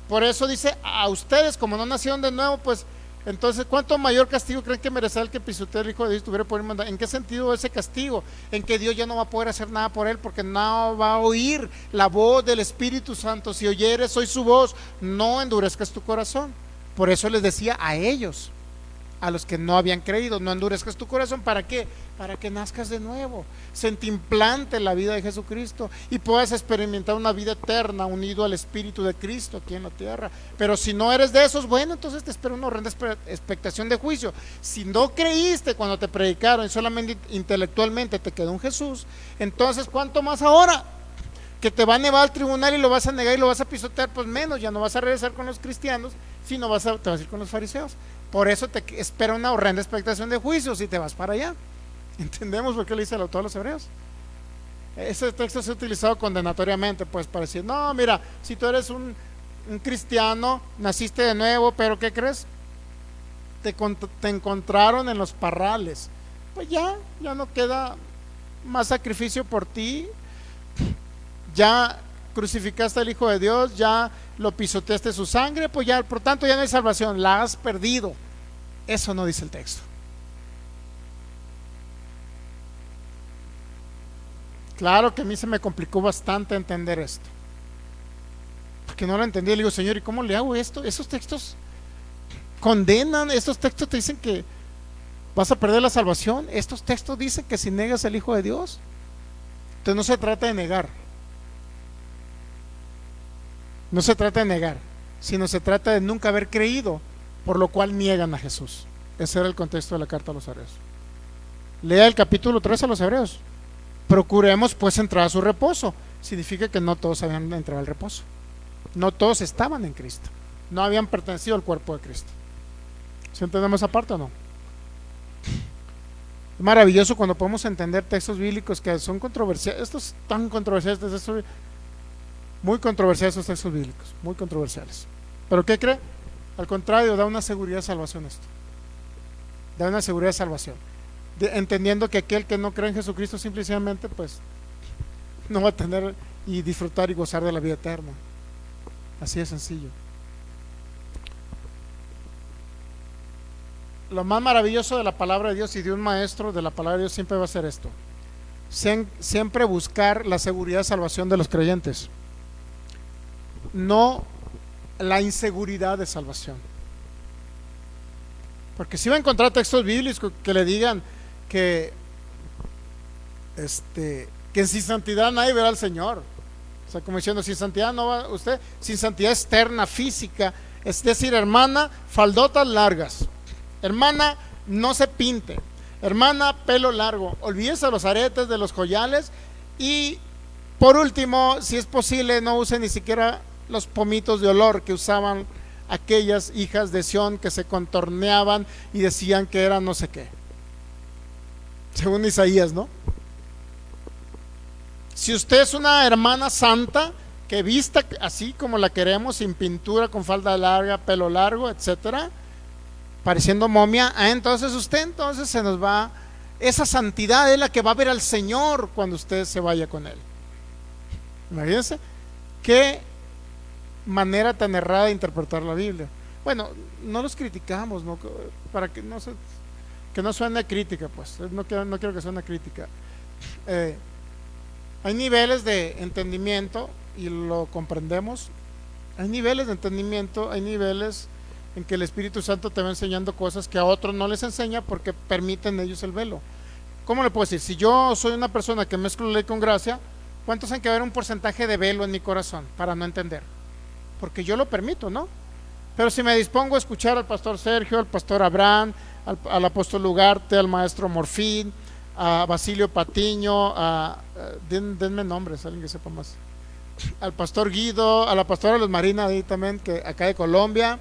Por eso dice, a ustedes como no nacieron de nuevo, pues entonces, ¿cuánto mayor castigo creen que merecerá el que pisotea el Hijo de Dios tuviera por mandar? ¿En qué sentido ese castigo? En que Dios ya no va a poder hacer nada por él, porque no va a oír la voz del Espíritu Santo. Si oyeres hoy su voz, no endurezcas tu corazón. Por eso les decía a ellos, a los que no habían creído, no endurezcas tu corazón. ¿Para qué? Para que nazcas de nuevo, se te implante la vida de Jesucristo y puedas experimentar una vida eterna unido al Espíritu de Cristo aquí en la tierra. Pero si no eres de esos, bueno, entonces te espera una horrenda expectación de juicio. Si no creíste cuando te predicaron y solamente intelectualmente te quedó un Jesús, entonces ¿cuánto más ahora? Que te va a nevar al tribunal y lo vas a negar y lo vas a pisotear, pues menos, ya no vas a regresar con los cristianos, sino te vas a ir con los fariseos. Por eso te espera una horrenda expectación de juicio si te vas para allá. ¿Entendemos por qué le dice el autor a los hebreos? Ese texto se ha utilizado condenatoriamente, pues para decir, no, mira, si tú eres un cristiano, naciste de nuevo, pero ¿qué crees? Te encontraron en los parrales. Pues ya no queda más sacrificio por ti. Ya crucificaste al Hijo de Dios, ya lo pisoteaste su sangre, pues ya, por tanto ya no hay salvación, la has perdido. Eso no dice el texto. Claro que a mí se me complicó bastante entender esto, porque no lo entendí. Le digo, Señor, ¿y cómo le hago esto? Esos textos condenan, estos textos te dicen que vas a perder la salvación, estos textos dicen que si negas al Hijo de Dios. Entonces no se trata de negar, no se trata de negar, sino se trata de nunca haber creído, por lo cual niegan a Jesús. Ese era el contexto de la carta a los hebreos. Lea el capítulo 3 a los hebreos. Procuremos pues entrar a su reposo. Significa que no todos habían entrado al reposo, no todos estaban en Cristo, no habían pertenecido al cuerpo de Cristo. ¿Sí entendemos esa parte o no? Es maravilloso cuando podemos entender textos bíblicos que son controversiales. Estos tan controversiales, muy controversiales estos textos bíblicos, muy controversiales. ¿Pero qué cree? Al contrario, da una seguridad de salvación esto. Da una seguridad de salvación. Entendiendo que aquel que no cree en Jesucristo simplemente pues no va a tener y disfrutar y gozar de la vida eterna. Así de sencillo. Lo más maravilloso de la palabra de Dios y de un maestro de la palabra de Dios siempre va a ser esto: siempre buscar la seguridad de salvación de los creyentes, no la inseguridad de salvación. Porque si va a encontrar textos bíblicos que le digan que sin santidad nadie verá al Señor. O sea, como diciendo, sin santidad no va usted, sin santidad externa, física, es decir, hermana, faldotas largas, hermana, no se pinte, hermana, pelo largo, olvídese de los aretes, de los collares, y por último, si es posible, no use ni siquiera los pomitos de olor que usaban aquellas hijas de Sión, que se contorneaban y decían que eran no sé qué, según Isaías, ¿no? Si usted es una hermana santa, que vista así como la queremos, sin pintura, con falda larga, pelo largo, etcétera, pareciendo momia, entonces se nos va. Esa santidad es la que va a ver al Señor cuando usted se vaya con Él. Imagínense qué manera tan errada de interpretar la Biblia. Bueno, no los criticamos, ¿no? Para que no suene crítica, pues no quiero que suene crítica. Hay niveles de entendimiento y lo comprendemos. Hay niveles de entendimiento, hay niveles en que el Espíritu Santo te va enseñando cosas que a otros no les enseña porque permiten ellos el velo. ¿Cómo le puedo decir? Si yo soy una persona que mezclo ley con gracia, ¿cuántos hay que haber un porcentaje de velo en mi corazón para no entender? Porque yo lo permito, ¿no? Pero si me dispongo a escuchar al pastor Sergio, al pastor Abraham, al apóstol Ugarte, al maestro Morfín, a Basilio Patiño, denme nombres, alguien que sepa más, al pastor Guido, a la pastora Luz Marina ahí también, que acá de Colombia,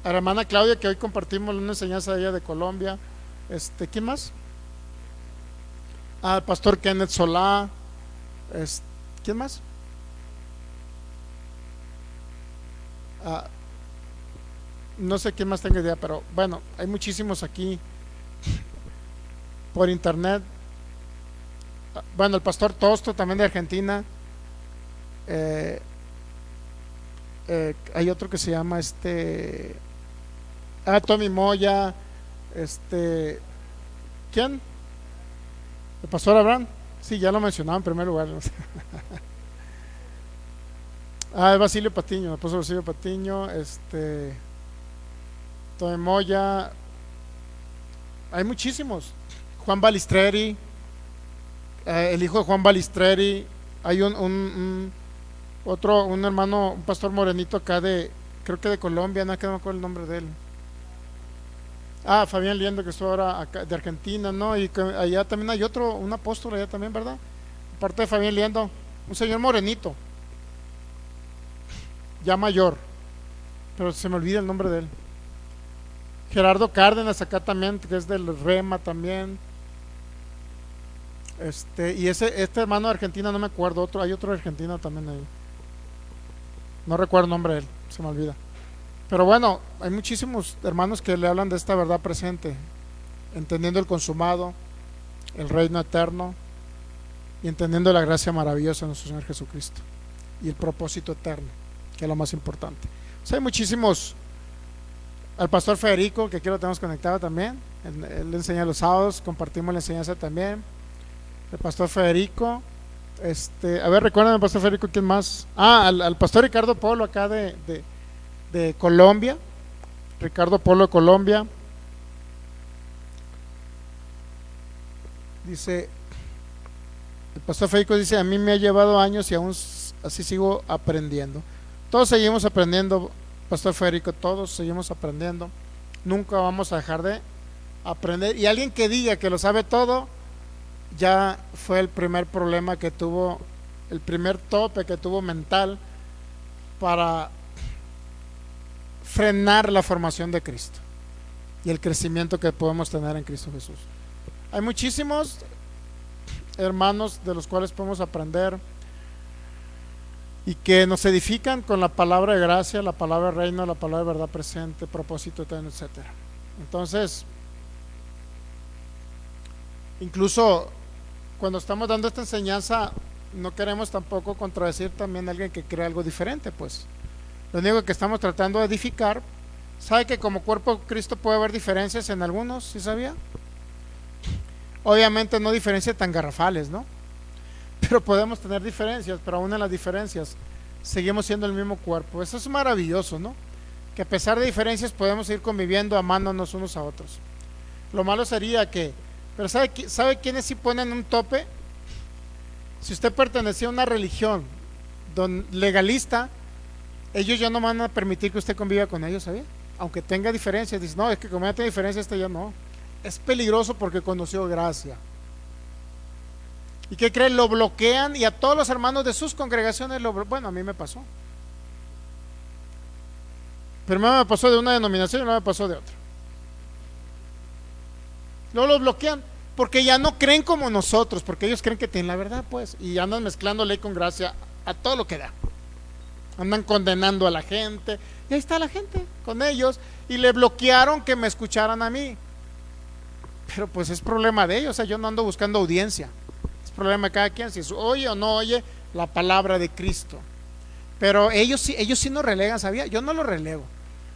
a la hermana Claudia, que hoy compartimos una enseñanza de ella de Colombia, ¿quién más? Al pastor Kenneth Solá, ¿quién más? No sé quién más tenga idea, pero bueno, hay muchísimos aquí por internet. Bueno, el pastor Tosto también de Argentina. Hay otro que se llama Tommy Moya. ¿Quién? El pastor Abraham. Sí, ya lo mencionaba en primer lugar. Basilio Patiño, el apóstol Basilio Patiño, Tommy Moya. Hay muchísimos. Juan Balistreri, el hijo de Juan Balistreri. Hay un hermano, un pastor morenito acá creo que de Colombia, no, que no me acuerdo el nombre de él. Fabián Liendo, que estuvo ahora acá, de Argentina, ¿no? Y allá también hay un apóstol allá también, ¿verdad? Aparte de Fabián Liendo, un señor morenito, ya mayor, pero se me olvida el nombre de él. Gerardo Cárdenas acá también, que es del Rema también. Y este hermano de Argentina, no me acuerdo, hay otro de Argentina también ahí. No recuerdo el nombre de él, se me olvida. Pero bueno, hay muchísimos hermanos que le hablan de esta verdad presente, entendiendo el consumado, el reino eterno, y entendiendo la gracia maravillosa de nuestro Señor Jesucristo y el propósito eterno, que es lo más importante. O sea, hay muchísimos. Al pastor Federico, que aquí lo tenemos conectado también, él le enseña los sábados, compartimos la enseñanza también. El pastor Federico, a ver, recuerden, el pastor Federico, ¿quién más? Al pastor Ricardo Polo acá de Colombia. Ricardo Polo de Colombia. Dice, el pastor Federico dice: a mí me ha llevado años y aún así sigo aprendiendo. Todos seguimos aprendiendo, pastor Federico, todos seguimos aprendiendo. Nunca vamos a dejar de aprender. Y alguien que diga que lo sabe todo, ya fue el primer problema que tuvo, el primer tope que tuvo mental para frenar la formación de Cristo y el crecimiento que podemos tener en Cristo Jesús. Hay muchísimos hermanos de los cuales podemos aprender y que nos edifican con la palabra de gracia, la palabra de reino, la palabra de verdad presente, propósito eterno, etcétera. Entonces, incluso cuando estamos dando esta enseñanza, no queremos tampoco contradecir también a alguien que cree algo diferente, pues. Lo único que estamos tratando de edificar. ¿Sabe que como cuerpo de Cristo puede haber diferencias en algunos? ¿Sí sabía? Obviamente no diferencias tan garrafales, ¿no? Pero podemos tener diferencias, pero aún en las diferencias seguimos siendo el mismo cuerpo. Eso es maravilloso, ¿no? Que a pesar de diferencias podemos ir conviviendo, amándonos unos a otros. Lo malo sería que, pero ¿sabe quiénes sí ponen un tope? Si usted pertenecía a una religión legalista, ellos ya no van a permitir que usted conviva con ellos, ¿sabía? Aunque tenga diferencias, dice, no, es que como ya tiene diferencias, ya no. Es peligroso porque conoció gracia. ¿Y qué creen? Lo bloquean, y a todos los hermanos de sus congregaciones bueno, a mí me pasó. Primero me pasó de una denominación y luego me pasó de otra. Luego los bloquean porque ya no creen como nosotros, porque ellos creen que tienen la verdad, pues, y andan mezclando ley con gracia a todo lo que da. Andan condenando a la gente, y ahí está la gente con ellos, y le bloquearon que me escucharan a mí. Pero pues es problema de ellos, o sea, yo no ando buscando audiencia, es problema de cada quien, si oye o no oye la palabra de Cristo. Pero ellos sí nos relegan, ¿sabía? Yo no lo relego.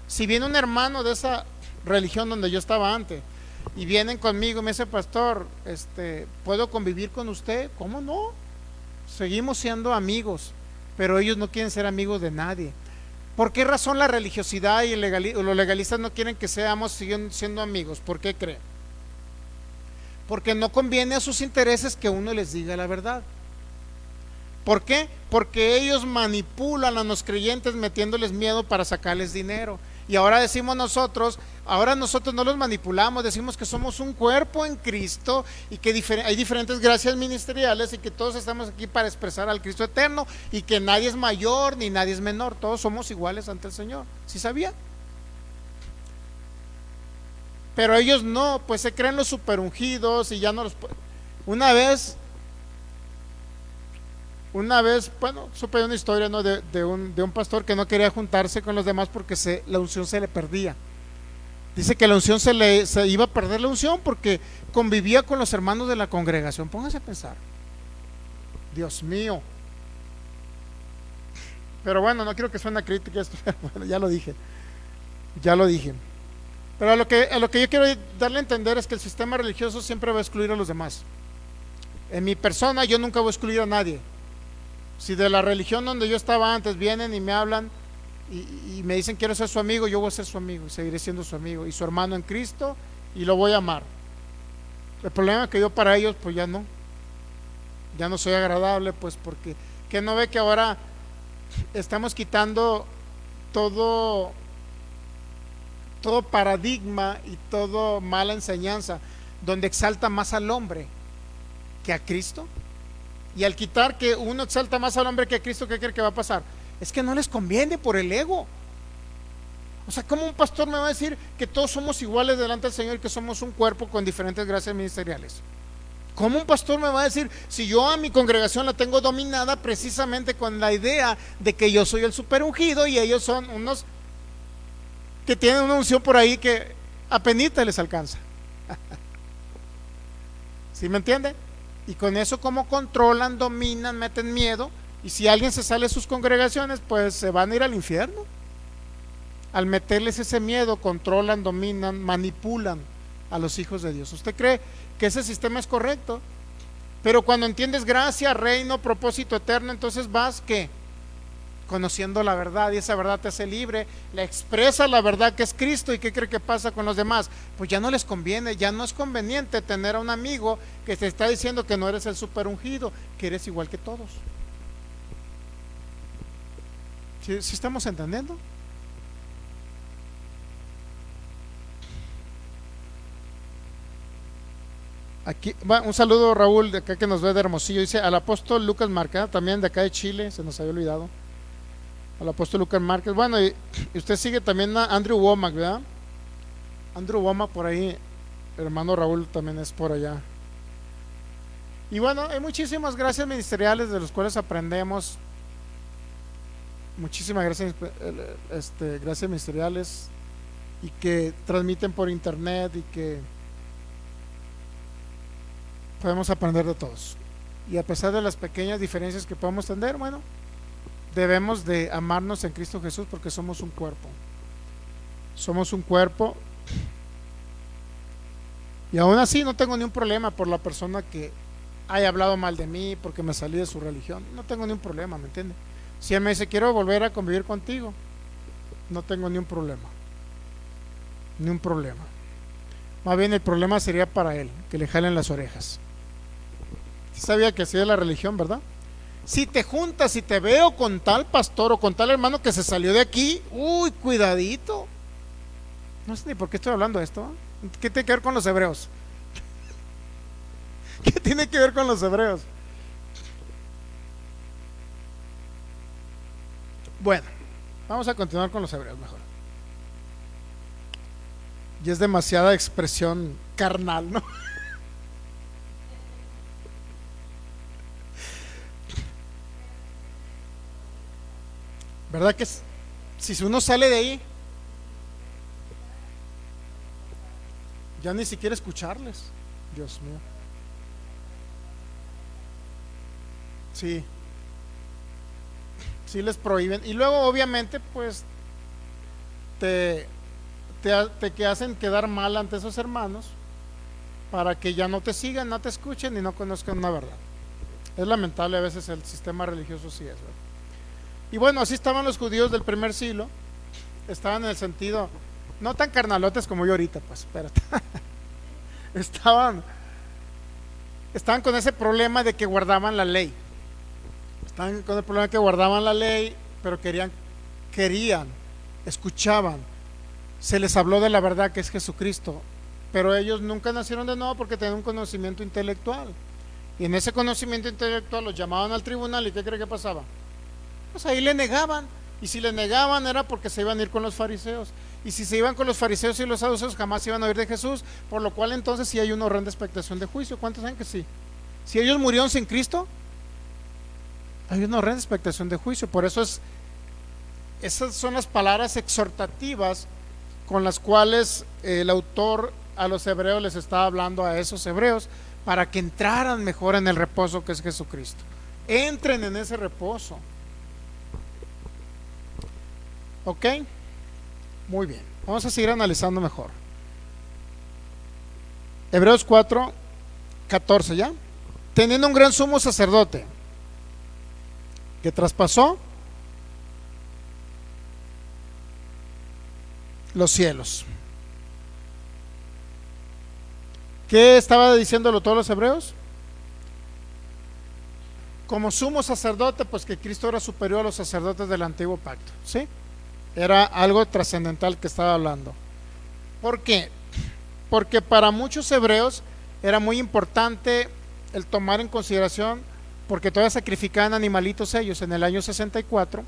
Si viene un hermano de esa religión donde yo estaba antes, y vienen conmigo y me dice, pastor, ¿puedo convivir con usted? ¿Cómo no? Seguimos siendo amigos, pero ellos no quieren ser amigos de nadie. ¿Por qué razón la religiosidad y los legalistas no quieren que seamos siendo amigos? ¿Por qué creen? Porque no conviene a sus intereses que uno les diga la verdad. ¿Por qué? Porque ellos manipulan a los creyentes metiéndoles miedo para sacarles dinero. Y ahora decimos nosotros no los manipulamos, decimos que somos un cuerpo en Cristo y que hay diferentes gracias ministeriales y que todos estamos aquí para expresar al Cristo eterno y que nadie es mayor ni nadie es menor, todos somos iguales ante el Señor. ¿Sí sabía? Pero ellos no, pues se creen los superungidos y ya no los... Una vez, bueno, supe una historia, ¿no? de un pastor que no quería juntarse con los demás porque la unción se le perdía. Dice que la unción se iba a perder la unción porque convivía con los hermanos de la congregación. Póngase a pensar. Dios mío. Pero bueno, no quiero que suene crítica esto. Bueno, ya lo dije. Ya lo dije. Pero a lo que yo quiero darle a entender es que el sistema religioso siempre va a excluir a los demás. En mi persona yo nunca voy a excluir a nadie. Si de la religión donde yo estaba antes vienen y me hablan y me dicen quiero ser su amigo, yo voy a ser su amigo y seguiré siendo su amigo y su hermano en Cristo y lo voy a amar. El problema es que yo para ellos pues ya no soy agradable, pues porque que no ve que ahora estamos quitando todo paradigma y todo mala enseñanza donde exalta más al hombre que a Cristo. Y al quitar que uno exalta más al hombre que a Cristo, ¿qué cree que va a pasar? Es que no les conviene por el ego. O sea, ¿cómo un pastor me va a decir que todos somos iguales delante del Señor y que somos un cuerpo con diferentes gracias ministeriales? ¿Cómo un pastor me va a decir si yo a mi congregación la tengo dominada precisamente con la idea de que yo soy el super ungido y ellos son unos que tienen una unción por ahí que apenita les alcanza? ¿Sí me entiende? Y con eso como controlan, dominan, meten miedo, y si alguien se sale de sus congregaciones pues se van a ir al infierno. Al meterles ese miedo controlan, dominan, manipulan a los hijos de Dios. ¿Usted cree que ese sistema es correcto? Pero cuando entiendes gracia, reino, propósito eterno, entonces vas ¿qué? Conociendo la verdad, y esa verdad te hace libre, le expresa la verdad que es Cristo. ¿Y qué cree que pasa con los demás? Pues ya no les conviene, ya no es conveniente tener a un amigo que te está diciendo que no eres el super ungido, que eres igual que todos. ¿Sí estamos entendiendo? Aquí, un saludo Raúl de acá que nos ve de Hermosillo, dice al apóstol Lucas Márquez, también de acá de Chile, se nos había olvidado. Al apóstol Lucas Márquez. Bueno, y usted sigue también a Andrew Womack, ¿verdad? Andrew Womack por ahí, el hermano Raúl también es por allá. Y bueno, hay muchísimas gracias ministeriales de los cuales aprendemos. Muchísimas gracias, gracias ministeriales y que transmiten por internet y que podemos aprender de todos. Y a pesar de las pequeñas diferencias que podemos tener, bueno, debemos de amarnos en Cristo Jesús porque somos un cuerpo. Somos un cuerpo. Y aún así no tengo ni un problema por la persona que haya hablado mal de mí porque me salí de su religión. No tengo ni un problema, ¿me entiende? Si él me dice quiero volver a convivir contigo, no tengo ni un problema. Ni un problema. Más bien el problema sería para él, que le jalen las orejas. ¿Sí sabía que así es la religión, verdad? Si te juntas, si te veo con tal pastor o con tal hermano que se salió de aquí, uy, cuidadito. No sé ni por qué estoy hablando de esto. ¿Qué tiene que ver con los hebreos? ¿Qué tiene que ver con los hebreos? Bueno, vamos a continuar con los hebreos mejor. Y es demasiada expresión carnal, ¿no? ¿Verdad que si uno sale de ahí, ya ni siquiera escucharles? Dios mío. Sí. Sí les prohíben. Y luego obviamente pues te que hacen quedar mal ante esos hermanos para que ya no te sigan, no te escuchen y no conozcan una verdad. Es lamentable a veces el sistema religioso, sí es, ¿verdad? Y bueno, así estaban los judíos del primer siglo. Estaban en el sentido, no tan carnalotes como yo ahorita, pues, pero estaban con ese problema de que guardaban la ley. Estaban con el problema de que guardaban la ley, pero querían, escuchaban. Se les habló de la verdad que es Jesucristo, pero ellos nunca nacieron de nuevo porque tenían un conocimiento intelectual. Y en ese conocimiento intelectual los llamaban al tribunal y ¿qué cree que pasaba? Pues ahí le negaban, y si le negaban era porque se iban a ir con los fariseos, y si se iban con los fariseos y los saduceos jamás iban a oír de Jesús, por lo cual entonces sí hay una horrenda expectación de juicio. ¿Cuántos saben que sí? Si ellos murieron sin Cristo, hay una horrenda expectación de juicio. Por eso esas son las palabras exhortativas con las cuales el autor a los hebreos les estaba hablando a esos hebreos para que entraran mejor en el reposo que es Jesucristo. Entren en ese reposo. ¿Ok? Muy bien. Vamos a seguir analizando mejor. Hebreos 4, 14 ya. Teniendo un gran sumo sacerdote que traspasó los cielos. ¿Qué estaba diciéndolo todos los hebreos? Como sumo sacerdote, pues que Cristo era superior a los sacerdotes del antiguo pacto, ¿sí? Era algo trascendental que estaba hablando. ¿Por qué? Porque para muchos hebreos era muy importante el tomar en consideración, porque todavía sacrificaban animalitos ellos en el año 64,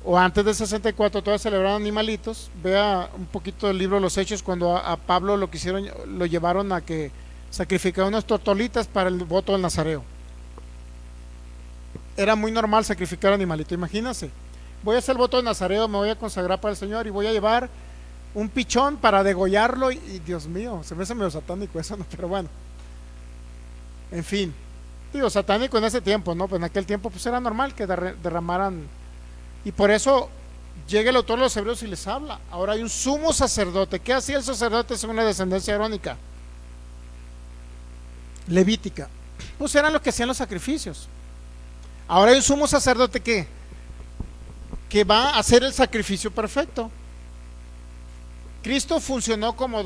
o antes del 64 todavía celebraban animalitos. Vea un poquito del libro de los Hechos, cuando a Pablo lo llevaron a que sacrificara unas tortolitas para el voto del Nazareo. Era muy normal sacrificar animalitos. Imagínense, voy a hacer el voto del Nazareo, me voy a consagrar para el Señor y voy a llevar un pichón para degollarlo y Dios mío, se me hace medio satánico eso, ¿no? Pero bueno, en fin, digo, satánico en ese tiempo, ¿no? Pues en aquel tiempo pues era normal que derramaran. Y por eso llega el autor de los hebreos y les habla. Ahora hay un sumo sacerdote. ¿Qué hacía el sacerdote según la descendencia arónica? Levítica. Pues eran los que hacían los sacrificios. Ahora hay un sumo sacerdote que va a hacer el sacrificio perfecto. Cristo funcionó como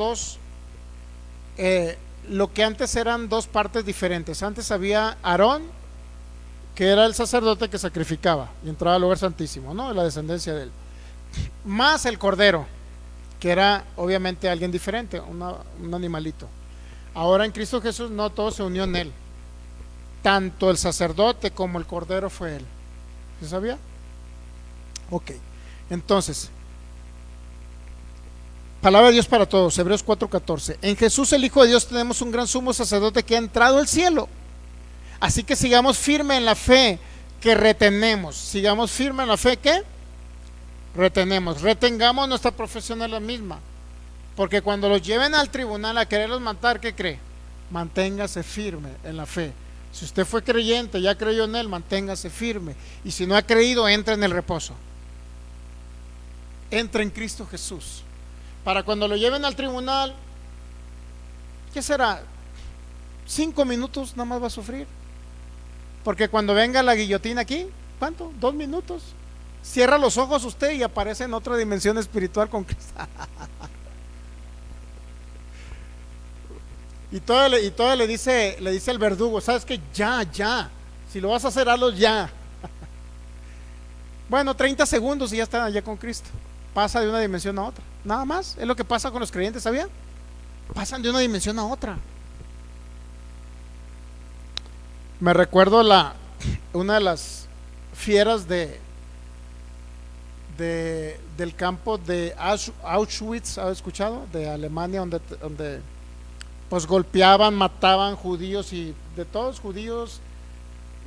lo que antes eran dos partes diferentes. Antes había Aarón, que era el sacerdote que sacrificaba y entraba al lugar santísimo, ¿no? La descendencia de él. Más el cordero, que era obviamente alguien diferente, un animalito. Ahora en Cristo Jesús no, todo se unió en él. Tanto el sacerdote como el cordero fue él. ¿Se sabía? Ok. Entonces, palabra de Dios para todos, Hebreos 4:14. En Jesús el Hijo de Dios tenemos un gran sumo sacerdote que ha entrado al cielo. Así que sigamos firmes en la fe que retenemos. Sigamos firmes en la fe que retenemos. Retengamos nuestra profesión en la misma. Porque cuando los lleven al tribunal a quererlos matar, ¿qué cree? Manténgase firme en la fe. Si usted fue creyente, ya creyó en él, manténgase firme. Y si no ha creído, entre en el reposo. Entra en Cristo Jesús. Para cuando lo lleven al tribunal, ¿qué será? 5 minutos nada más va a sufrir. Porque cuando venga la guillotina aquí, ¿cuánto? 2 minutos. Cierra los ojos usted y aparece en otra dimensión espiritual con Cristo. Y todo le dice el verdugo, ¿sabes qué? Ya. Si lo vas a hacer, hazlo ya. Bueno, 30 segundos y ya están allá con Cristo. Pasa de una dimensión a otra. Nada más. Es lo que pasa con los creyentes, ¿sabía? Pasan de una dimensión a otra. Me recuerdo una de las fieras del campo de Auschwitz, ¿has escuchado? De Alemania, donde pues golpeaban, mataban judíos y de todos judíos.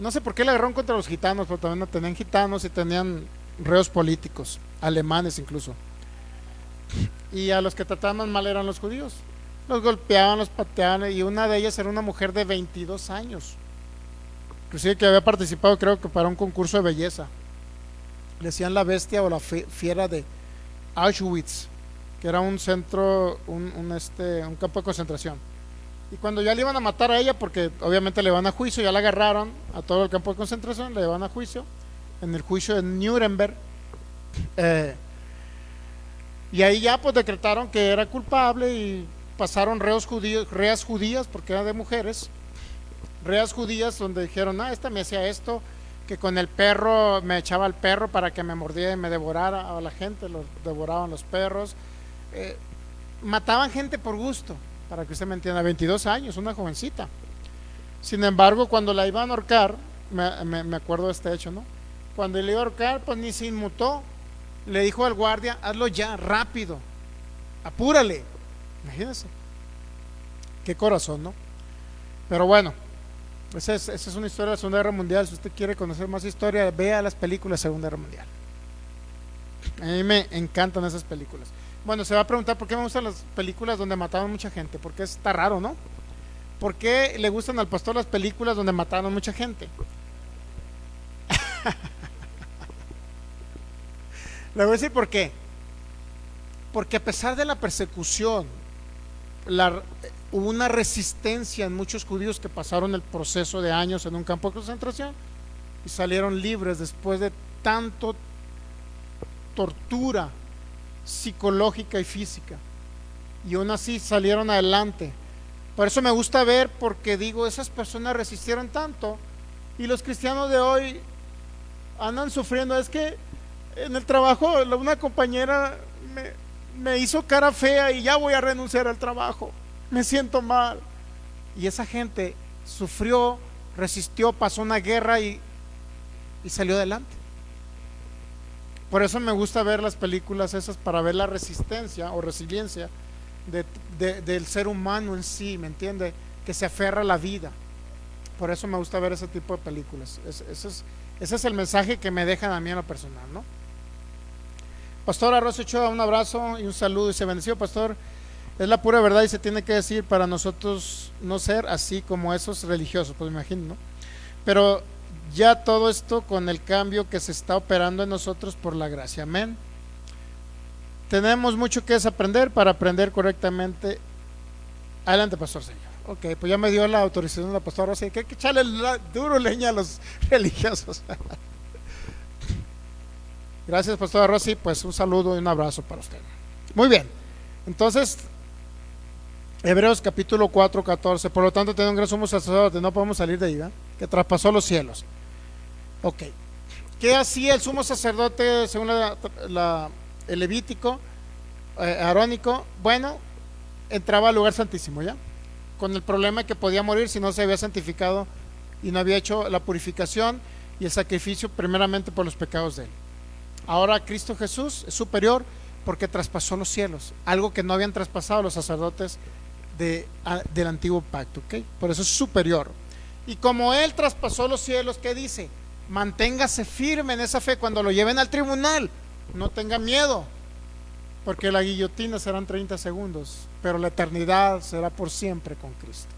No sé por qué le agarraron contra los gitanos, pero también tenían gitanos y tenían reos políticos, alemanes incluso. Y a los que trataban mal eran los judíos. Los golpeaban, los pateaban, y una de ellas era una mujer de 22 años. Inclusive que había participado, creo que para un concurso de belleza. Le decían la bestia o la fiera de Auschwitz, que era un centro, un campo de concentración. Y cuando ya le iban a matar a ella, porque obviamente le van a juicio, ya la agarraron a todo el campo de concentración, le van a juicio, en el juicio de Nuremberg, y ahí ya pues decretaron que era culpable y pasaron reas judías, porque era de mujeres, reas judías donde dijeron, esta me hacía esto, que con el perro me echaba al perro para que me mordiera y me devorara a la gente, los devoraban los perros, mataban gente por gusto, para que usted me entienda. 22 años, una jovencita. Sin embargo, cuando la iban a ahorcar, me acuerdo de este hecho, ¿no? Cuando le iba a ahorcar, pues ni se inmutó, le dijo al guardia, hazlo ya, rápido, apúrale. Imagínense qué corazón, ¿no? Pero bueno, esa es una historia de la Segunda Guerra Mundial. Si usted quiere conocer más historia, vea las películas de la Segunda Guerra Mundial. A mí me encantan esas películas. Bueno, se va a preguntar por qué me gustan las películas donde mataron mucha gente, porque está raro, ¿no? ¿Por qué le gustan al pastor las películas donde mataron mucha gente? Le voy a decir por qué. Porque a pesar de la persecución, hubo una resistencia en muchos judíos que pasaron el proceso de años en un campo de concentración y salieron libres después de tanto tortura psicológica y física, y aún así salieron adelante. Por eso me gusta ver, porque digo, esas personas resistieron tanto y los cristianos de hoy andan sufriendo. Es que en el trabajo una compañera me hizo cara fea y ya voy a renunciar al trabajo, me siento mal. Y esa gente sufrió, resistió, pasó una guerra y salió adelante. Por eso me gusta ver las películas esas, para ver la resistencia o resiliencia del ser humano en sí, ¿me entiende? Que se aferra a la vida. Por eso me gusta ver ese tipo de películas. Ese es el mensaje que me dejan a mí en lo personal, ¿no? Pastor Arroz Ochoa, un abrazo y un saludo. Y se bendició, pastor. Es la pura verdad y se tiene que decir para nosotros no ser así como esos religiosos, pues me imagino, ¿no? Pero ya todo esto con el cambio que se está operando en nosotros por la gracia. Amén. Tenemos mucho que desaprender para aprender correctamente. Adelante, pastor, señor. Ok, pues ya me dio la autorización de la pastora Rosy, que hay que echarle duro leña a los religiosos. Gracias, pastora Rosy. Pues un saludo y un abrazo para usted. Muy bien, entonces Hebreos capítulo 4, 14. Por lo tanto, tenemos un gran sumo sacerdote, no podemos salir de ahí, ¿verdad? Que traspasó los cielos. Ok, ¿qué hacía el sumo sacerdote según el Levítico arónico? Bueno, entraba al lugar santísimo, ¿ya? Con el problema que podía morir si no se había santificado y no había hecho la purificación y el sacrificio primeramente por los pecados de él. Ahora Cristo Jesús es superior porque traspasó los cielos, algo que no habían traspasado los sacerdotes del antiguo pacto, ¿ok? Por eso es superior. Y como él traspasó los cielos, ¿qué dice? Manténgase firme en esa fe cuando lo lleven al tribunal. No tenga miedo, porque la guillotina serán 30 segundos, pero la eternidad será por siempre con Cristo.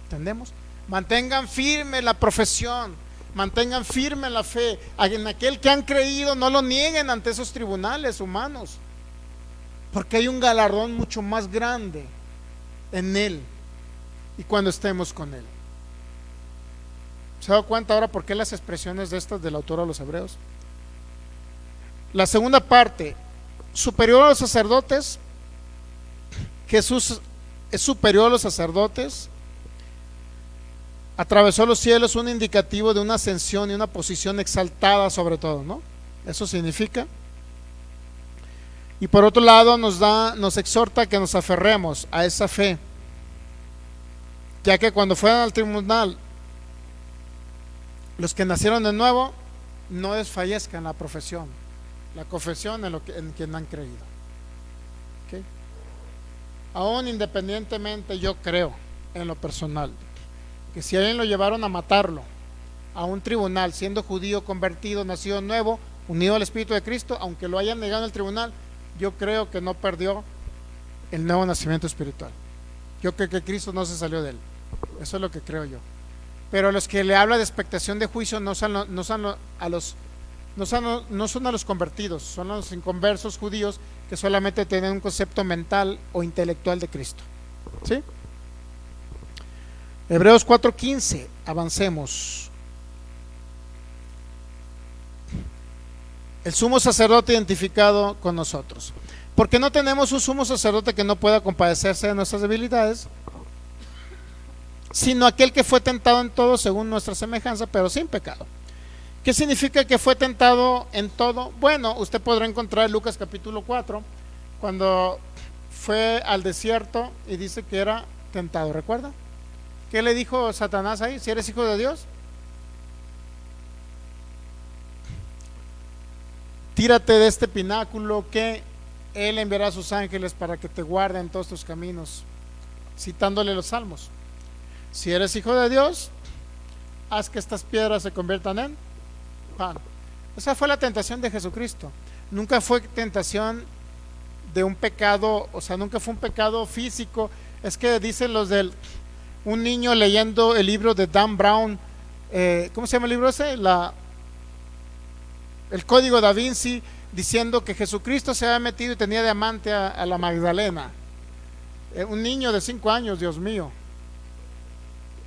¿Entendemos? Mantengan firme la profesión, mantengan firme la fe. En aquel que han creído, no lo nieguen ante esos tribunales humanos, porque hay un galardón mucho más grande en él y cuando estemos con él. ¿Se ha dado cuenta ahora por qué las expresiones de estas del autor a los Hebreos? La segunda parte, superior a los sacerdotes. Jesús es superior a los sacerdotes. Atravesó los cielos, un indicativo de una ascensión y una posición exaltada sobre todo, ¿no? Eso significa. Y por otro lado nos exhorta a que nos aferremos a esa fe, ya que cuando fueran al tribunal los que nacieron de nuevo, no desfallezcan la confesión en quien han creído. ¿Okay? Aún independientemente, yo creo en lo personal que si alguien lo llevaron a matarlo a un tribunal, siendo judío convertido, nacido nuevo, unido al Espíritu de Cristo, aunque lo hayan negado en el tribunal, yo creo que no perdió el nuevo nacimiento espiritual. Yo creo que Cristo no se salió de él. Eso es lo que creo yo. Pero los que le habla de expectación de juicio no son a los convertidos, son los inconversos judíos que solamente tienen un concepto mental o intelectual de Cristo. ¿Sí? Hebreos 4:15, avancemos. El sumo sacerdote identificado con nosotros. Porque no tenemos un sumo sacerdote que no pueda compadecerse de nuestras debilidades, sino aquel que fue tentado en todo según nuestra semejanza, pero sin pecado. ¿Qué significa que fue tentado en todo? Bueno, usted podrá encontrar en Lucas capítulo 4, cuando fue al desierto y dice que era tentado. ¿Recuerda? ¿Qué le dijo Satanás ahí? Si eres hijo de Dios, tírate de este pináculo, que Él enviará a sus ángeles para que te guarden todos tus caminos, citándole los salmos. Si eres hijo de Dios, haz que estas piedras se conviertan en pan. Esa fue la tentación de Jesucristo. Nunca fue tentación de un pecado, o sea, nunca fue un pecado físico. Es que dicen los del un niño leyendo el libro de Dan Brown, ¿cómo se llama el libro ese? El Código Da Vinci, diciendo que Jesucristo se había metido y tenía de amante a la Magdalena. Un niño de 5 años, Dios mío.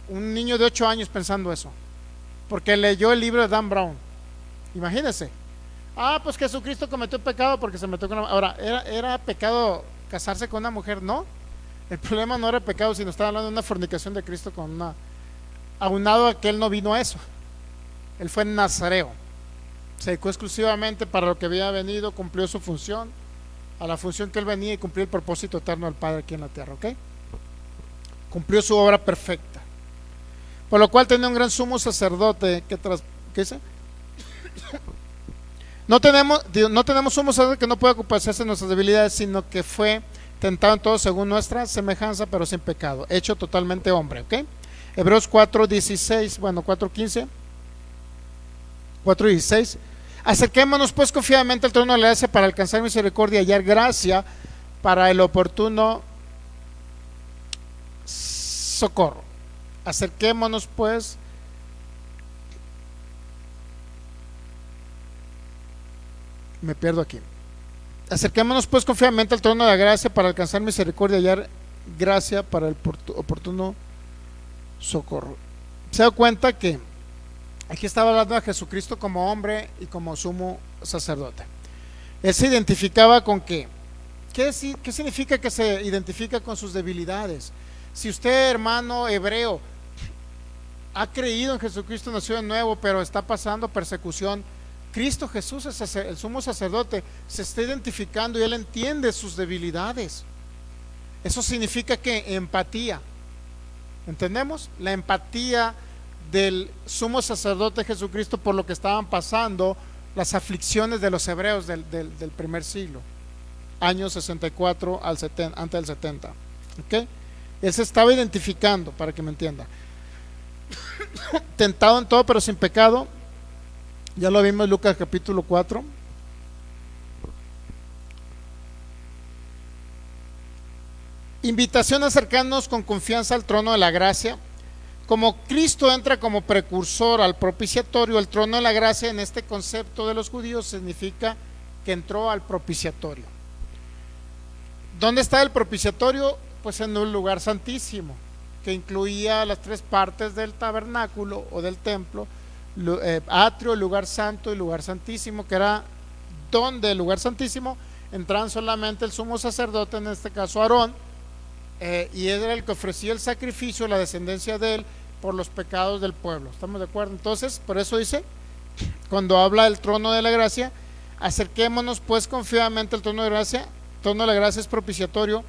Un niño de 8 años pensando eso, porque leyó el libro de Dan Brown. Imagínense. Pues Jesucristo cometió pecado porque se metió con una... Ahora, ¿era pecado casarse con una mujer? No. El problema no era pecado, sino estaba hablando de una fornicación de Cristo con una... Aunado a que él no vino a eso. Él fue nazareo. Se dedicó exclusivamente para lo que había venido, cumplió su función, a la función que él venía, y cumplió el propósito eterno del Padre aquí en la tierra, ¿ok? Cumplió su obra perfecta. Por lo cual tenía un gran sumo sacerdote ¿qué dice? No tenemos sumo sacerdote que no pueda ocuparse de nuestras debilidades, sino que fue tentado en todo según nuestra semejanza, pero sin pecado, hecho totalmente hombre, ¿ok? Hebreos 4:16, bueno, 4:15, 4:16. Acerquémonos pues confiadamente al trono de la gracia para alcanzar misericordia y hallar gracia para el oportuno socorro. Acerquémonos pues me pierdo aquí. Acerquémonos pues confiadamente al trono de la gracia para alcanzar misericordia y hallar gracia para el oportuno socorro. Se da cuenta que aquí estaba hablando de Jesucristo como hombre y como sumo sacerdote. Él se identificaba con ¿qué significa que se identifica con sus debilidades? Si usted, hermano hebreo, ha creído en Jesucristo, nació de nuevo, pero está pasando persecución, Cristo Jesús es el sumo sacerdote, se está identificando y él entiende sus debilidades. Eso significa que empatía. ¿Entendemos? La empatía del sumo sacerdote Jesucristo por lo que estaban pasando las aflicciones de los hebreos del primer siglo, años 64 al 70, antes del 70. ¿Ok? Él se estaba identificando, para que me entienda. Tentado en todo pero sin pecado. Ya lo vimos en Lucas capítulo 4. Invitación a acercarnos con confianza al trono de la gracia. Como Cristo entra como precursor al propiciatorio, el trono de la gracia en este concepto de los judíos significa que entró al propiciatorio. ¿Dónde está el propiciatorio? Pues en un lugar santísimo, que incluía las 3 partes del tabernáculo o del templo, atrio, lugar santo y lugar santísimo, que era donde el lugar santísimo entraban solamente el sumo sacerdote, en este caso Aarón, y él era el que ofrecía el sacrificio, la descendencia de él, por los pecados del pueblo. ¿Estamos de acuerdo? Entonces, por eso dice, cuando habla del trono de la gracia, acerquémonos pues confiadamente al trono de gracia. El trono de la gracia es propiciatorio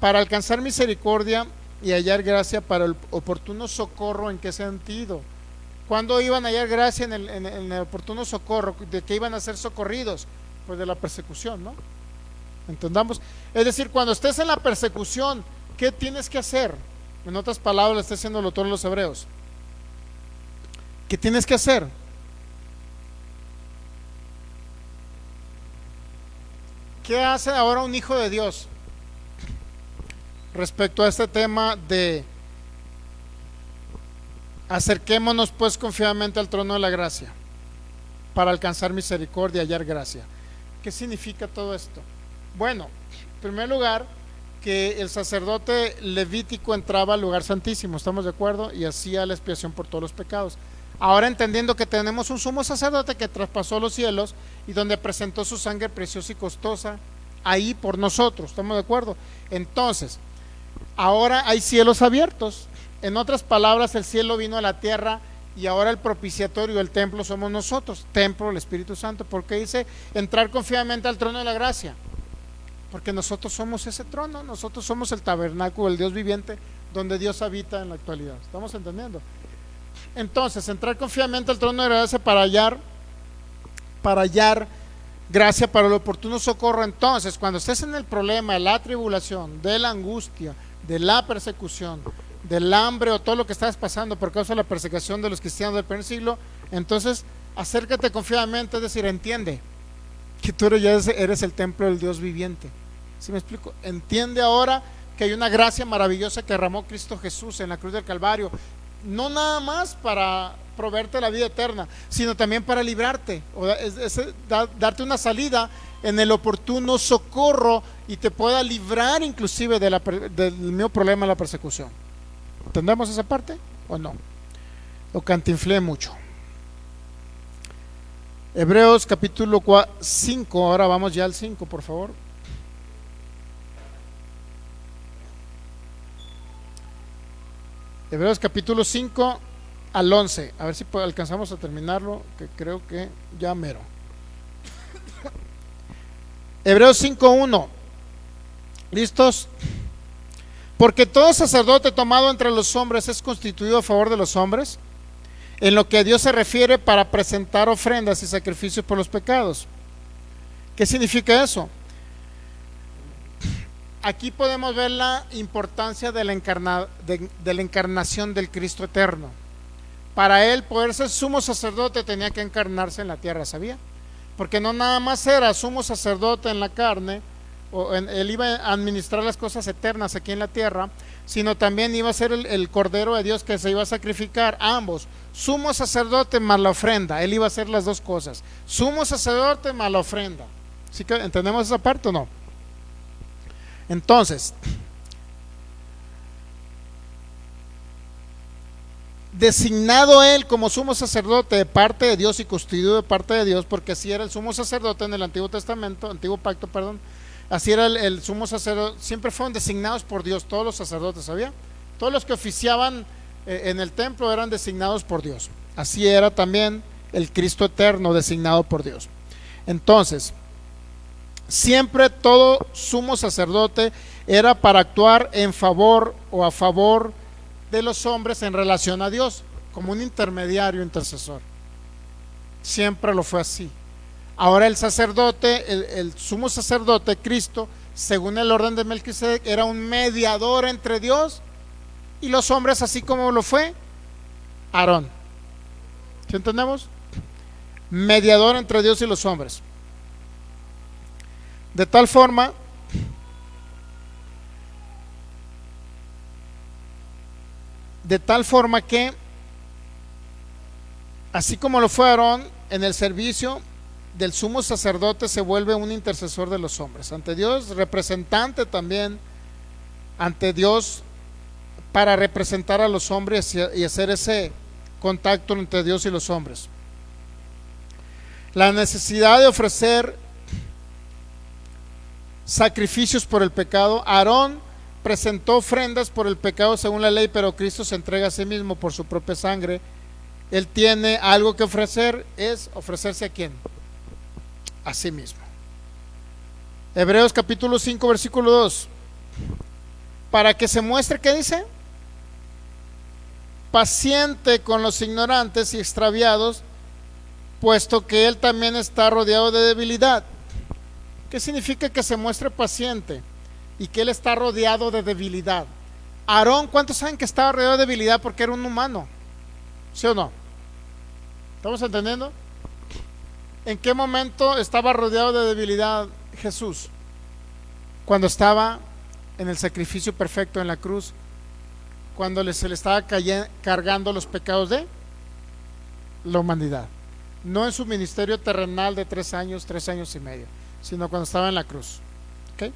para alcanzar misericordia y hallar gracia para el oportuno socorro. ¿En qué sentido? ¿Cuándo iban a hallar gracia en el oportuno socorro? ¿De qué iban a ser socorridos? Pues de la persecución, ¿no? Entendamos. Es decir, cuando estés en la persecución, ¿qué tienes que hacer? En otras palabras, le está diciendo el autor de los Hebreos. ¿Qué tienes que hacer? ¿Qué hace ahora un hijo de Dios respecto a este tema de acerquémonos pues confiadamente al trono de la gracia para alcanzar misericordia y hallar gracia? ¿Qué significa todo esto? Bueno, en primer lugar, que el sacerdote levítico entraba al lugar santísimo, ¿estamos de acuerdo? Y hacía la expiación por todos los pecados. Ahora, entendiendo que tenemos un sumo sacerdote que traspasó los cielos y donde presentó su sangre preciosa y costosa ahí por nosotros, ¿estamos de acuerdo? Entonces, ahora hay cielos abiertos. En otras palabras, el cielo vino a la tierra y ahora el propiciatorio, el templo somos nosotros, templo del Espíritu Santo. ¿Por qué dice entrar confiadamente al trono de la gracia? Porque nosotros somos ese trono, nosotros somos el tabernáculo del Dios viviente donde Dios habita en la actualidad. ¿Estamos entendiendo? Entonces, entrar confiadamente al trono de la gracia para hallar gracia para el oportuno socorro. Entonces, cuando estés en el problema de la tribulación, de la angustia, de la persecución, del hambre o todo lo que estás pasando por causa de la persecución de los cristianos del primer siglo, entonces acércate confiadamente, es decir, entiende que tú eres el templo del Dios viviente. ¿Sí me explico? Entiende ahora que hay una gracia maravillosa que derramó Cristo Jesús en la cruz del Calvario, no nada más para proveerte la vida eterna, sino también para librarte, darte una salida en el oportuno socorro y te pueda librar inclusive del mismo problema de la persecución. ¿Entendemos esa parte o no? Lo cantinflé mucho. Hebreos capítulo 5, ahora vamos ya al 5, por favor. Hebreos capítulo 5 al 11, a ver si alcanzamos a terminarlo, que creo que ya mero. Hebreos 5:1, ¿listos? Porque todo sacerdote tomado entre los hombres es constituido a favor de los hombres, en lo que a Dios se refiere, para presentar ofrendas y sacrificios por los pecados. ¿Qué significa eso? Aquí podemos ver la importancia de la encarnación del Cristo eterno. Para él poder ser sumo sacerdote tenía que encarnarse en la tierra, ¿sabía? Porque no nada más era sumo sacerdote en la carne, él iba a administrar las cosas eternas aquí en la tierra, sino también iba a ser el Cordero de Dios que se iba a sacrificar, ambos, sumo sacerdote más la ofrenda. Él iba a hacer las dos cosas, sumo sacerdote más la ofrenda. ¿Sí que entendemos esa parte o no? Entonces, designado él como sumo sacerdote de parte de Dios y constituido de parte de Dios, porque así era el sumo sacerdote en el Antiguo Testamento, Antiguo Pacto, perdón, así era el sumo sacerdote, siempre fueron designados por Dios, todos los sacerdotes, ¿sabía? Todos los que oficiaban en el templo eran designados por Dios. Así era también el Cristo eterno, designado por Dios. Entonces, siempre todo sumo sacerdote era para actuar en favor o a favor de los hombres en relación a Dios, como un intermediario, intercesor. Siempre lo fue así. Ahora el sacerdote, el sumo sacerdote, Cristo, según el orden de Melquisedec, era un mediador entre Dios y los hombres, así como lo fue Aarón. ¿Sí entendemos? Mediador entre Dios y los hombres. De tal forma que, así como lo fue Aarón, en el servicio del sumo sacerdote se vuelve un intercesor de los hombres ante Dios, representante también ante Dios, para representar a los hombres y hacer ese contacto entre Dios y los hombres. La necesidad de ofrecer sacrificios por el pecado. Aarón presentó ofrendas por el pecado según la ley, pero Cristo se entrega a sí mismo por su propia sangre. Él tiene algo que ofrecer, es ofrecerse ¿a quién? A sí mismo. Hebreos capítulo 5 versículo 2, para que se muestre, ¿qué dice? Paciente con los ignorantes y extraviados, puesto que él también está rodeado de debilidad. ¿Qué significa que se muestre paciente y que él está rodeado de debilidad? Aarón, ¿cuántos saben que estaba rodeado de debilidad porque era un humano? ¿Sí o no? ¿Estamos entendiendo? ¿En qué momento estaba rodeado de debilidad Jesús? Cuando estaba en el sacrificio perfecto en la cruz, cuando se le estaba cargando los pecados de la humanidad. No en su ministerio terrenal de 3 años y medio, sino cuando estaba en la cruz. ¿Okay?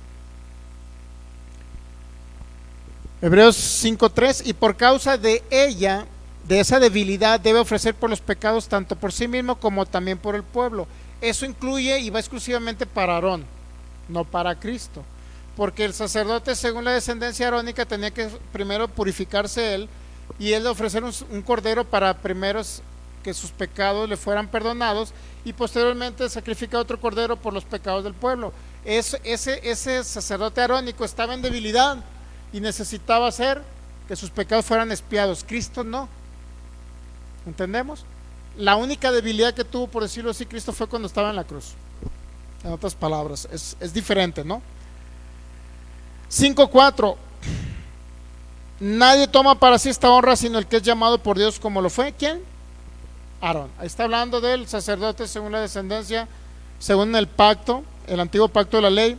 Hebreos 5:3, y por causa de ella, de esa debilidad, debe ofrecer por los pecados tanto por sí mismo como también por el pueblo. Eso incluye y va exclusivamente para Aarón, no para Cristo, porque el sacerdote, según la descendencia arónica, tenía que primero purificarse él, y él ofrecer un cordero para primeros que sus pecados le fueran perdonados, y posteriormente sacrificar otro cordero por los pecados del pueblo. Ese sacerdote arónico estaba en debilidad y necesitaba hacer que sus pecados fueran expiados. Cristo no. ¿Entendemos? La única debilidad que tuvo, por decirlo así, Cristo fue cuando estaba en la cruz. En otras palabras, es diferente, ¿no? 5:4, nadie toma para sí esta honra sino el que es llamado por Dios, como lo fue, ¿quién? Aarón. Ahí está hablando del sacerdote según la descendencia, según el pacto, el antiguo pacto de la ley,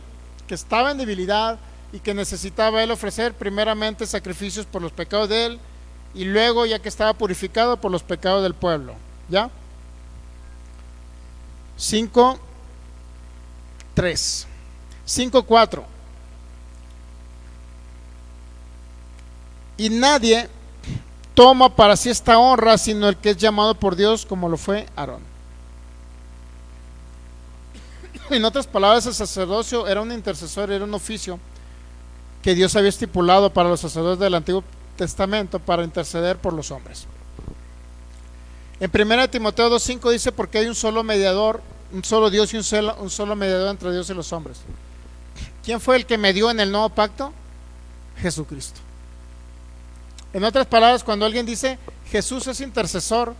que estaba en debilidad y que necesitaba él ofrecer primeramente sacrificios por los pecados de él y luego, ya que estaba purificado, por los pecados del pueblo. ¿Ya? 5:3. 5:4. Y nadie toma para sí esta honra sino el que es llamado por Dios, como lo fue Aarón. En otras palabras, el sacerdocio era un intercesor, era un oficio que Dios había estipulado para los sacerdotes del Antiguo Testamento para interceder por los hombres. En 1 Timoteo 2:5 dice: porque hay un solo mediador, un solo Dios y un solo mediador entre Dios y los hombres. ¿Quién fue el que medió en el nuevo pacto? Jesucristo. En otras palabras, cuando alguien dice Jesús es intercesor,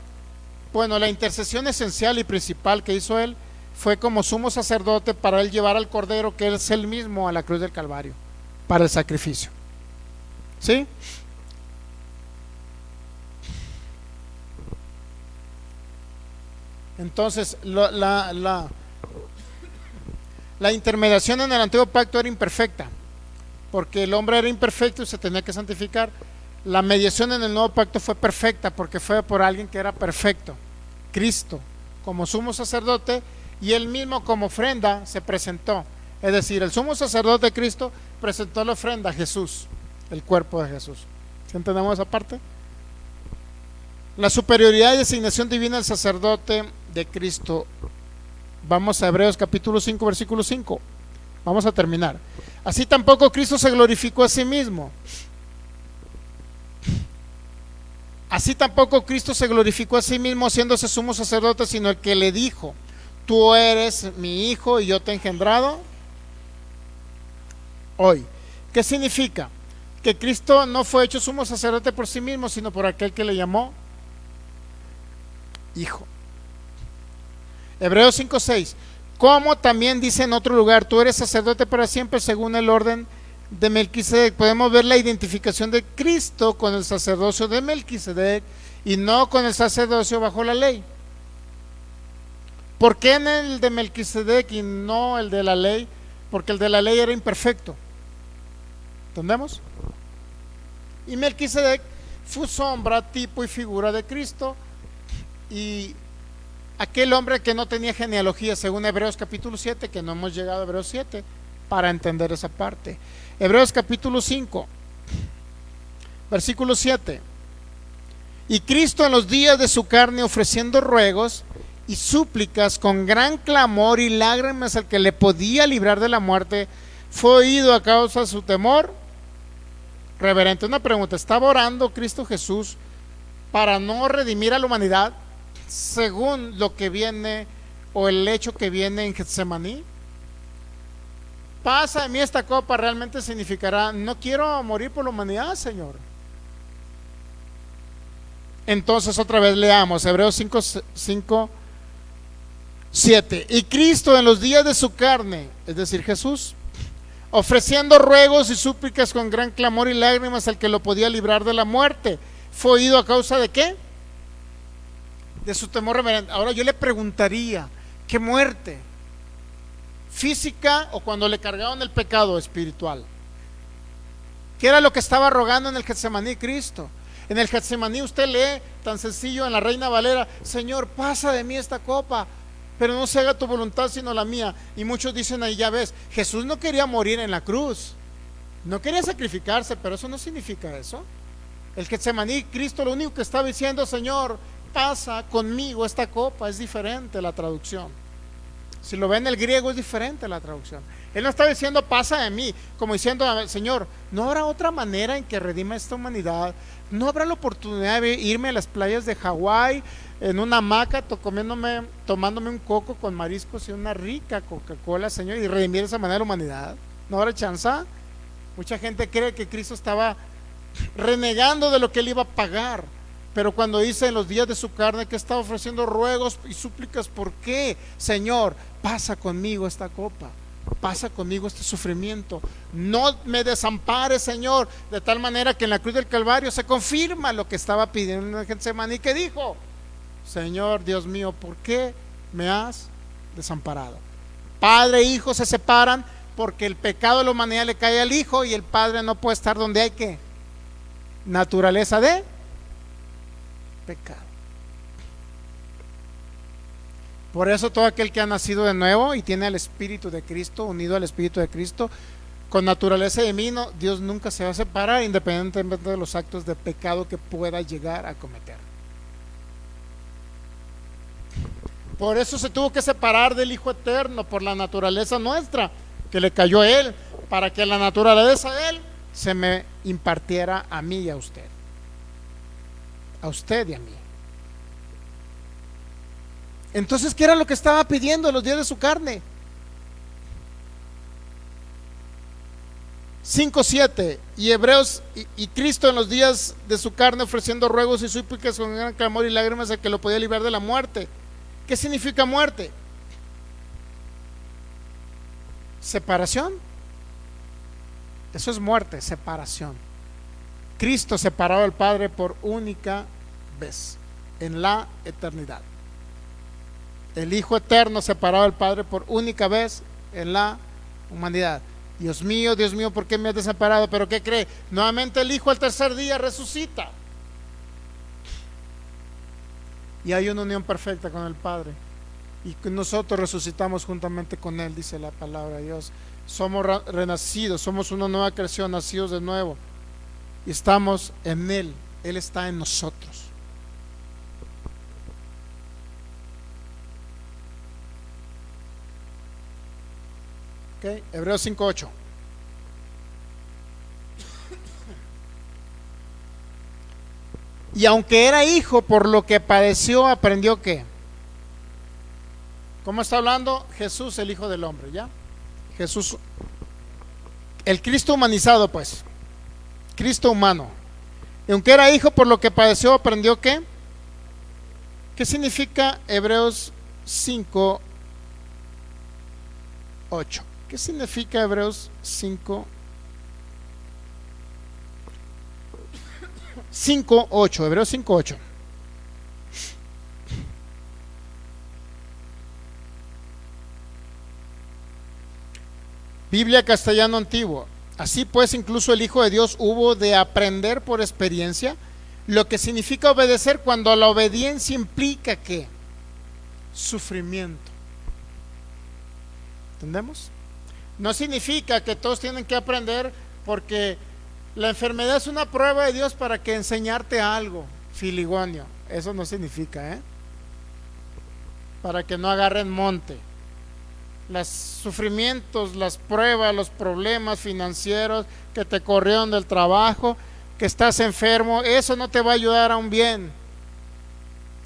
bueno, la intercesión esencial y principal que hizo él fue como sumo sacerdote para él llevar al cordero, que es él mismo, a la cruz del Calvario para el sacrificio. ¿Sí? Entonces la intermediación en el antiguo pacto era imperfecta, porque el hombre era imperfecto y se tenía que santificar. La mediación en el nuevo pacto fue perfecta, porque fue por alguien que era perfecto, Cristo, como sumo sacerdote, y él mismo como ofrenda se presentó. Es decir, el sumo sacerdote Cristo presentó la ofrenda a Jesús, el cuerpo de Jesús. ¿Sí entendemos esa parte? La superioridad y designación divina del sacerdote de Cristo. Vamos a Hebreos capítulo 5, versículo 5. Vamos a terminar. Así tampoco Cristo se glorificó a sí mismo. Así tampoco Cristo se glorificó a sí mismo haciéndose sumo sacerdote, sino el que le dijo: tú eres mi hijo y yo te he engendrado hoy. ¿Qué significa? Que Cristo no fue hecho sumo sacerdote por sí mismo, sino por aquel que le llamó hijo. Hebreos 5:6. Como también dice en otro lugar: tú eres sacerdote para siempre según el orden de Melquisedec. Podemos ver la identificación de Cristo con el sacerdocio de Melquisedec y no con el sacerdocio bajo la ley. ¿Por qué en el de Melquisedec y no el de la ley? Porque el de la ley era imperfecto. ¿Entendemos? Y Melquisedec fue sombra, tipo y figura de Cristo, y aquel hombre que no tenía genealogía, según Hebreos capítulo 7, que no hemos llegado a Hebreos 7 para entender esa parte. Hebreos capítulo 5, versículo 7. Y Cristo en los días de su carne, ofreciendo ruegos y súplicas con gran clamor y lágrimas al que le podía librar de la muerte, fue oído a causa de su temor reverente. Una pregunta: ¿estaba orando Cristo Jesús para no redimir a la humanidad según lo que viene o el hecho que viene en Getsemaní? Pasa de mí esta copa realmente significará: no quiero morir por la humanidad, Señor. Entonces otra vez leamos Hebreos 5, 7. Y Cristo en los días de su carne, es decir, Jesús, ofreciendo ruegos y súplicas con gran clamor y lágrimas al que lo podía librar de la muerte, fue oído a causa de ¿qué? De su temor reverente. Ahora yo le preguntaría: ¿qué muerte? ¿Física o cuando le cargaron el pecado espiritual? ¿Qué era lo que estaba rogando en el Getsemaní Cristo? En el Getsemaní usted lee tan sencillo en la Reina Valera: Señor, pasa de mí esta copa, pero no se haga tu voluntad sino la mía. Y muchos dicen ahí: ya ves, Jesús no quería morir en la cruz, no quería sacrificarse, pero eso no significa eso. El Getsemaní, Cristo lo único que estaba diciendo: Señor, pasa conmigo esta copa. Es diferente la traducción. Si lo ven en el griego es diferente la traducción. Él no está diciendo pasa de mí, como diciendo: Señor, ¿no habrá otra manera en que redima esta humanidad? ¿No habrá la oportunidad de irme a las playas de Hawái en una hamaca tomándome un coco con mariscos y una rica Coca-Cola, Señor, y redimir de esa manera la humanidad? ¿No habrá chance? Mucha gente cree que Cristo estaba renegando de lo que él iba a pagar. Pero cuando dice en los días de su carne que estaba ofreciendo ruegos y súplicas, ¿por qué? Señor, pasa conmigo esta copa, pasa conmigo este sufrimiento, no me desampares, Señor, de tal manera que en la cruz del Calvario se confirma lo que estaba pidiendo en Getsemaní, que dijo: Señor Dios mío, ¿por qué me has desamparado? Padre e hijo se separan porque el pecado de la humanidad le cae al Hijo y el Padre no puede estar donde hay que naturaleza de pecado. Por eso todo aquel que ha nacido de nuevo y tiene al Espíritu de Cristo, unido al Espíritu de Cristo, con naturaleza divina, Dios nunca se va a separar independientemente de los actos de pecado que pueda llegar a cometer. Por eso se tuvo que separar del Hijo Eterno, por la naturaleza nuestra que le cayó a Él, para que la naturaleza de Él se me impartiera a mí y a usted y a mí. Entonces, ¿qué era lo que estaba pidiendo en los días de su carne? 5:7 y Hebreos y Cristo en los días de su carne ofreciendo ruegos y súplicas con gran clamor y lágrimas a que lo podía librar de la muerte. ¿Qué significa muerte? Separación. Eso es muerte, separación. Cristo separado del Padre por única vez en la eternidad. El Hijo Eterno separado del Padre por única vez en la humanidad. Dios mío, ¿por qué me has desamparado? Pero ¿qué cree? Nuevamente el Hijo al tercer día resucita. Y hay una unión perfecta con el Padre. Y nosotros resucitamos juntamente con Él, dice la palabra de Dios. Somos renacidos, somos una nueva creación, nacidos de nuevo. Y estamos en Él, Él está en nosotros. Okay. Hebreos 5:8. Y aunque era hijo, por lo que padeció, aprendió ¿qué? ¿Cómo está hablando? Jesús, el Hijo del Hombre, ¿ya? Jesús, el Cristo humanizado, pues. Cristo humano. Y aunque era hijo, por lo que padeció, aprendió ¿qué? ¿Qué significa Hebreos 5:8? ¿Qué significa Hebreos 5:8? Hebreos 5:8. Biblia castellano antiguo. Así pues, incluso el Hijo de Dios hubo de aprender por experiencia lo que significa obedecer, cuando la obediencia implica ¿qué? Sufrimiento. ¿Entendemos? No significa que todos tienen que aprender, porque la enfermedad es una prueba de Dios para que enseñarte algo, filigonio. Eso no significa, para que no agarren monte. Los sufrimientos, las pruebas, los problemas financieros, que te corrieron del trabajo, que estás enfermo, eso no te va a ayudar a un bien.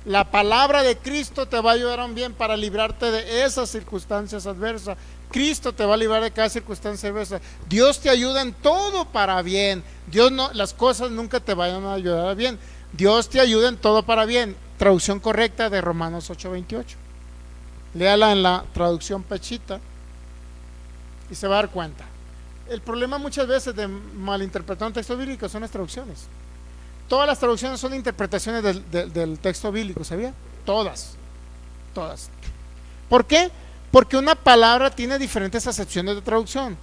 La palabra de Cristo te va a ayudar a un bien para librarte de esas circunstancias adversas. Cristo te va a librar de cada circunstancia adversa. Dios te ayuda en todo para bien. Dios no, las cosas nunca te vayan a ayudar a bien. Dios te ayuda en todo para bien. Traducción correcta de Romanos 8:28. Léala en la traducción Pechita y se va a dar cuenta. El problema muchas veces de malinterpretar un texto bíblico son las traducciones. Todas las traducciones son interpretaciones del texto bíblico, ¿sabía? Todas. ¿Por qué? Porque una palabra tiene diferentes acepciones de traducción.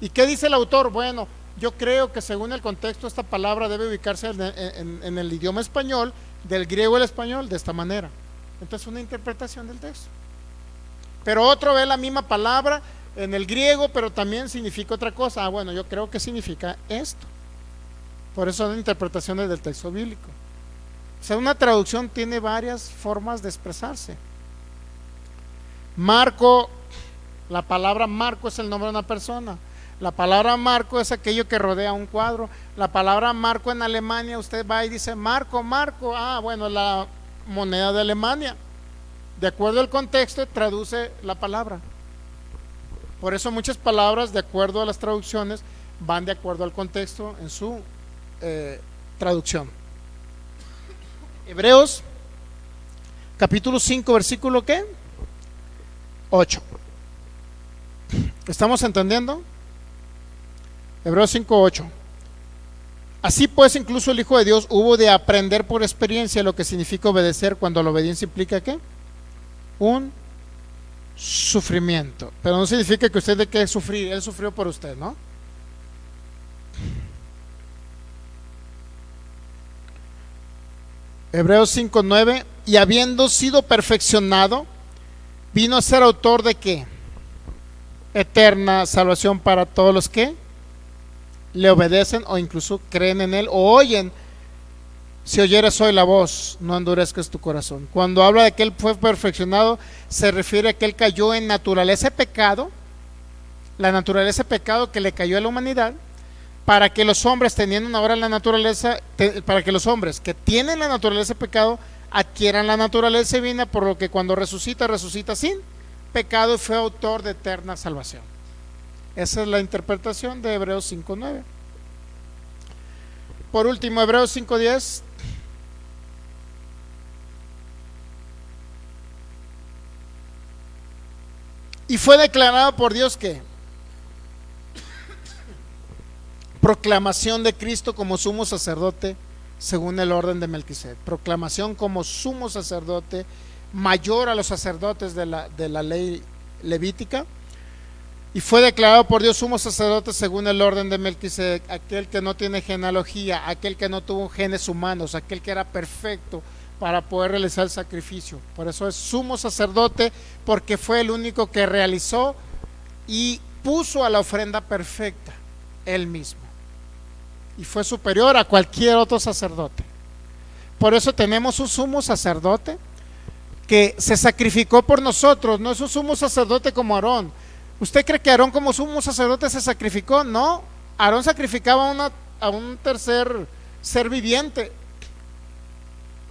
¿Y qué dice el autor? Bueno, yo creo que según el contexto esta palabra debe ubicarse en el idioma español, del griego al español, de esta manera. Entonces una interpretación del texto. Pero otro ve la misma palabra en el griego, pero también significa otra cosa. Bueno, yo creo que significa esto. Por eso son interpretaciones del texto bíblico. O sea, una traducción tiene varias formas de expresarse. Marco, la palabra Marco es el nombre de una persona. La palabra marco es aquello que rodea un cuadro. La palabra marco en Alemania, usted va y dice Marco, bueno, la moneda de Alemania. De acuerdo al contexto traduce la palabra. Por eso muchas palabras, de acuerdo a las traducciones, van de acuerdo al contexto en su traducción. Hebreos capítulo 5 versículo ¿qué? 8. ¿Estamos entendiendo? Hebreos 5:8. Así pues, incluso el Hijo de Dios hubo de aprender por experiencia lo que significa obedecer, cuando la obediencia implica ¿qué? Un sufrimiento. Pero no significa que usted de qué sufrir, Él sufrió por usted, ¿no? Hebreos 5:9, y habiendo sido perfeccionado, vino a ser autor de qué? Eterna salvación para todos los que le obedecen o incluso creen en Él o oyen. Si oyeres hoy la voz, no endurezcas tu corazón. Cuando habla de que Él fue perfeccionado, se refiere a que Él cayó en naturaleza de pecado, la naturaleza de pecado que le cayó a la humanidad, para que los hombres teniendo ahora la naturaleza, para que los hombres que tienen la naturaleza de pecado adquieran la naturaleza divina, por lo que cuando resucita, resucita sin pecado y fue autor de eterna salvación. Esa es la interpretación de Hebreos 5:9. Por último, Hebreos 5:10. Y fue declarado por Dios que proclamación de Cristo como sumo sacerdote según el orden de Melquisedec. Proclamación como sumo sacerdote mayor a los sacerdotes de la ley levítica. Y fue declarado por Dios sumo sacerdote según el orden de Melquisedec, aquel que no tiene genealogía, aquel que no tuvo genes humanos, aquel que era perfecto para poder realizar el sacrificio. Por eso es sumo sacerdote, porque fue el único que realizó y puso a la ofrenda perfecta él mismo, y fue superior a cualquier otro sacerdote. Por eso tenemos un sumo sacerdote que se sacrificó por nosotros. No es un sumo sacerdote como Aarón. ¿Usted cree que Aarón como sumo sacerdote se sacrificó? No, Aarón sacrificaba a un tercer ser viviente.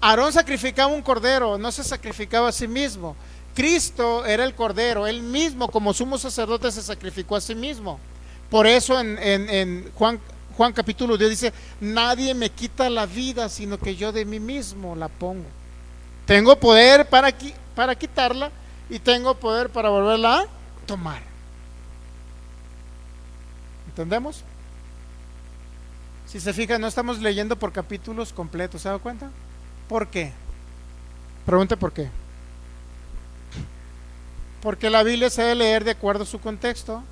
Aarón sacrificaba un cordero, no se sacrificaba a sí mismo. Cristo era el cordero, él mismo como sumo sacerdote se sacrificó a sí mismo. Por eso en Juan capítulo 10 dice: nadie me quita la vida, sino que yo de mí mismo la pongo. Tengo poder para quitarla y tengo poder para volverla a tomar. ¿Entendemos? Si se fijan, no estamos leyendo por capítulos completos, ¿se da cuenta? ¿Por qué? Pregunte por qué. Porque la Biblia se debe leer de acuerdo a su contexto,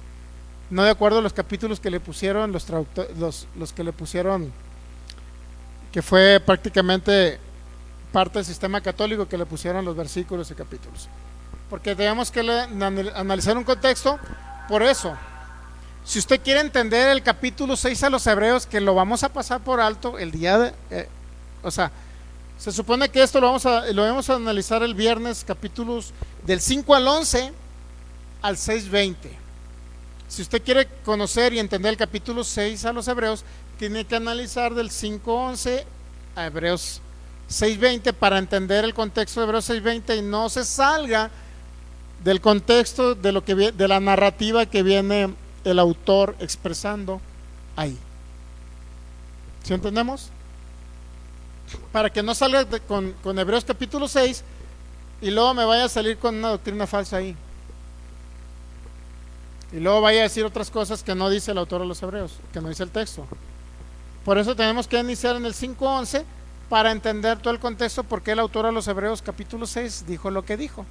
no de acuerdo a los capítulos que le pusieron los traductores, los que le pusieron, que fue prácticamente parte del sistema católico, que le pusieron los versículos y capítulos. Porque tenemos que analizar un contexto. Por eso, si usted quiere entender el capítulo 6 a los Hebreos, que lo vamos a pasar por alto el día de, se supone que esto lo vamos a analizar el viernes, capítulos del 5 al 11 al 6:20. Si usted quiere conocer y entender el capítulo 6 a los Hebreos, tiene que analizar del 5:11 a Hebreos 6:20 para entender el contexto de Hebreos 6:20 y no se salga del contexto de la narrativa que viene el autor expresando ahí. ¿Sí entendemos? Para que no salga con Hebreos capítulo 6 y luego me vaya a salir con una doctrina falsa ahí, y luego vaya a decir otras cosas que no dice el autor de los Hebreos, que no dice el texto. Por eso tenemos que iniciar en el 5:11 para entender todo el contexto, porque el autor de los Hebreos capítulo 6 dijo lo que dijo,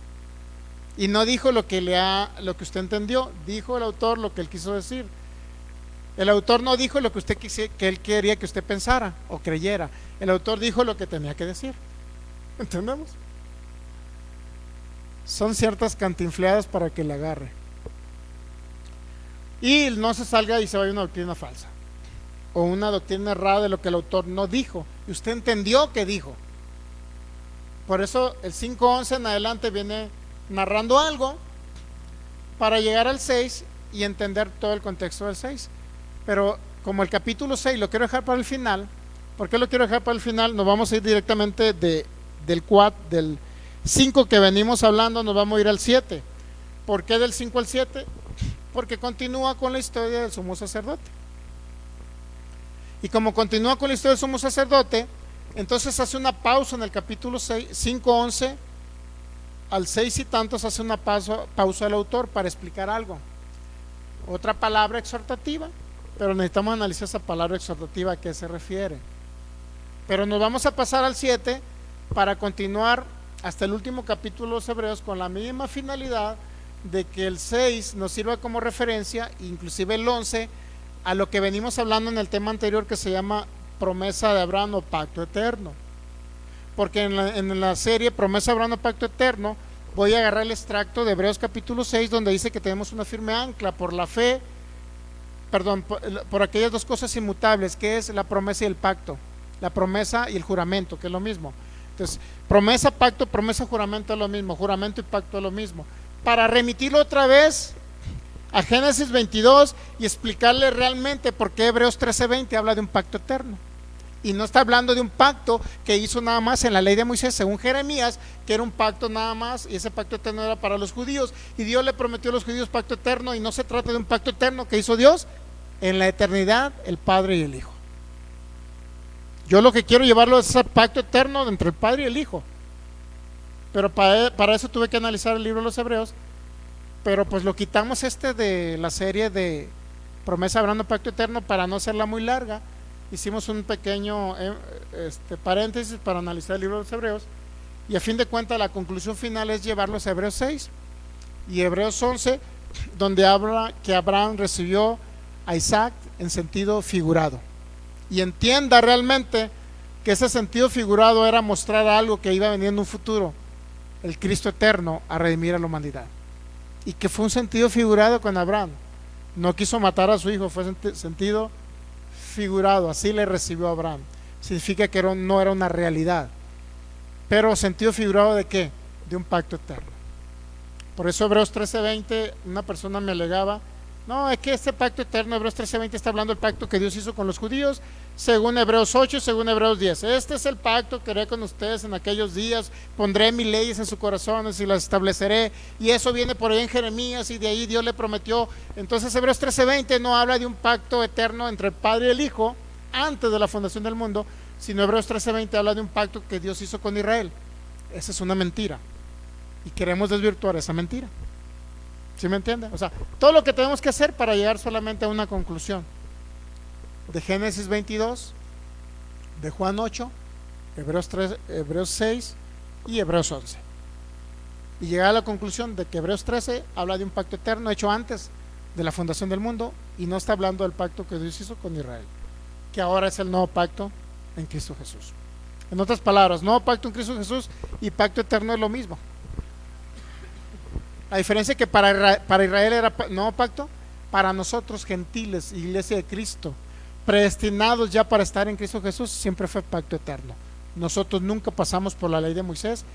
y no dijo lo que usted entendió. Dijo el autor lo que él quiso decir. El autor no dijo lo que él quería que usted pensara o creyera. El autor dijo lo que tenía que decir. ¿Entendemos? Son ciertas cantinfleadas para que le agarre y no se salga y se vaya una doctrina falsa o una doctrina errada de lo que el autor no dijo y usted entendió que dijo. Por eso el 5:11 en adelante viene narrando algo para llegar al 6 y entender todo el contexto del 6. Pero como el capítulo 6 lo quiero dejar para el final. ¿Por qué lo quiero dejar para el final? Nos vamos a ir directamente del 5 que venimos hablando, nos vamos a ir al 7. ¿Por qué del 5 al 7? Porque continúa con la historia del sumo sacerdote. Y como continúa con la historia del sumo sacerdote, entonces hace una pausa en el capítulo 5:11 al 6 y tantos, hace una pausa el autor para explicar algo, otra palabra exhortativa. Pero necesitamos analizar esa palabra exhortativa, a qué se refiere. Pero nos vamos a pasar al 7 para continuar hasta el último capítulo de los Hebreos con la misma finalidad de que el 6 nos sirva como referencia, inclusive el 11, a lo que venimos hablando en el tema anterior que se llama promesa de Abraham o pacto eterno. Porque en la serie promesa de Abraham o pacto eterno voy a agarrar el extracto de Hebreos capítulo 6, donde dice que tenemos una firme ancla por la fe, perdón, por aquellas dos cosas inmutables, que es la promesa y el pacto, la promesa y el juramento, que es lo mismo. Entonces, promesa, pacto, promesa, juramento es lo mismo, juramento y pacto es lo mismo. Para remitirlo otra vez a Génesis 22 y explicarle realmente por qué Hebreos 13:20 habla de un pacto eterno. Y no está hablando de un pacto que hizo nada más en la ley de Moisés, según Jeremías, que era un pacto nada más, y ese pacto eterno era para los judíos, y Dios le prometió a los judíos pacto eterno, y no se trata de un pacto eterno que hizo Dios en la eternidad, el Padre y el Hijo. Yo lo que quiero llevarlo es ese pacto eterno entre el Padre y el Hijo. Pero para eso tuve que analizar el libro de los Hebreos, pero pues lo quitamos de la serie de promesa hablando pacto eterno para no hacerla muy larga. Hicimos un pequeño paréntesis para analizar el libro de los Hebreos, y a fin de cuentas la conclusión final es llevarlos a Hebreos 6 y Hebreos 11, donde habla que Abraham recibió a Isaac en sentido figurado, y entienda realmente que ese sentido figurado era mostrar algo que iba a venir en un futuro, el Cristo eterno, a redimir a la humanidad, y que fue un sentido figurado con Abraham. No quiso matar a su hijo, fue sentido figurado, así le recibió a Abraham. Significa que no era una realidad, pero sentido figurado de qué, de un pacto eterno. Por eso Hebreos 13:20, una persona me alegaba, no, es que este pacto eterno, Hebreos 13:20 está hablando del pacto que Dios hizo con los judíos, según Hebreos 8, según Hebreos 10. Este es el pacto que haré con ustedes en aquellos días, pondré mis leyes en sus corazones y las estableceré, y eso viene por ahí en Jeremías, y de ahí Dios le prometió. Entonces Hebreos 13:20 no habla de un pacto eterno entre el Padre y el Hijo antes de la fundación del mundo, sino Hebreos 13:20 habla de un pacto que Dios hizo con Israel. Esa es una mentira, y queremos desvirtuar esa mentira. ¿Sí me entiende? O sea, todo lo que tenemos que hacer para llegar solamente a una conclusión de Génesis 22, de Juan 8, Hebreos 6 y Hebreos 11, y llegar a la conclusión de que Hebreos 13 habla de un pacto eterno hecho antes de la fundación del mundo, y no está hablando del pacto que Dios hizo con Israel, que ahora es el nuevo pacto en Cristo Jesús. En otras palabras, nuevo pacto en Cristo Jesús y pacto eterno es lo mismo. La diferencia es que para Israel era nuevo pacto, para nosotros gentiles, iglesia de Cristo, predestinados ya para estar en Cristo Jesús, siempre fue pacto eterno. Nosotros nunca pasamos por la ley de Moisés,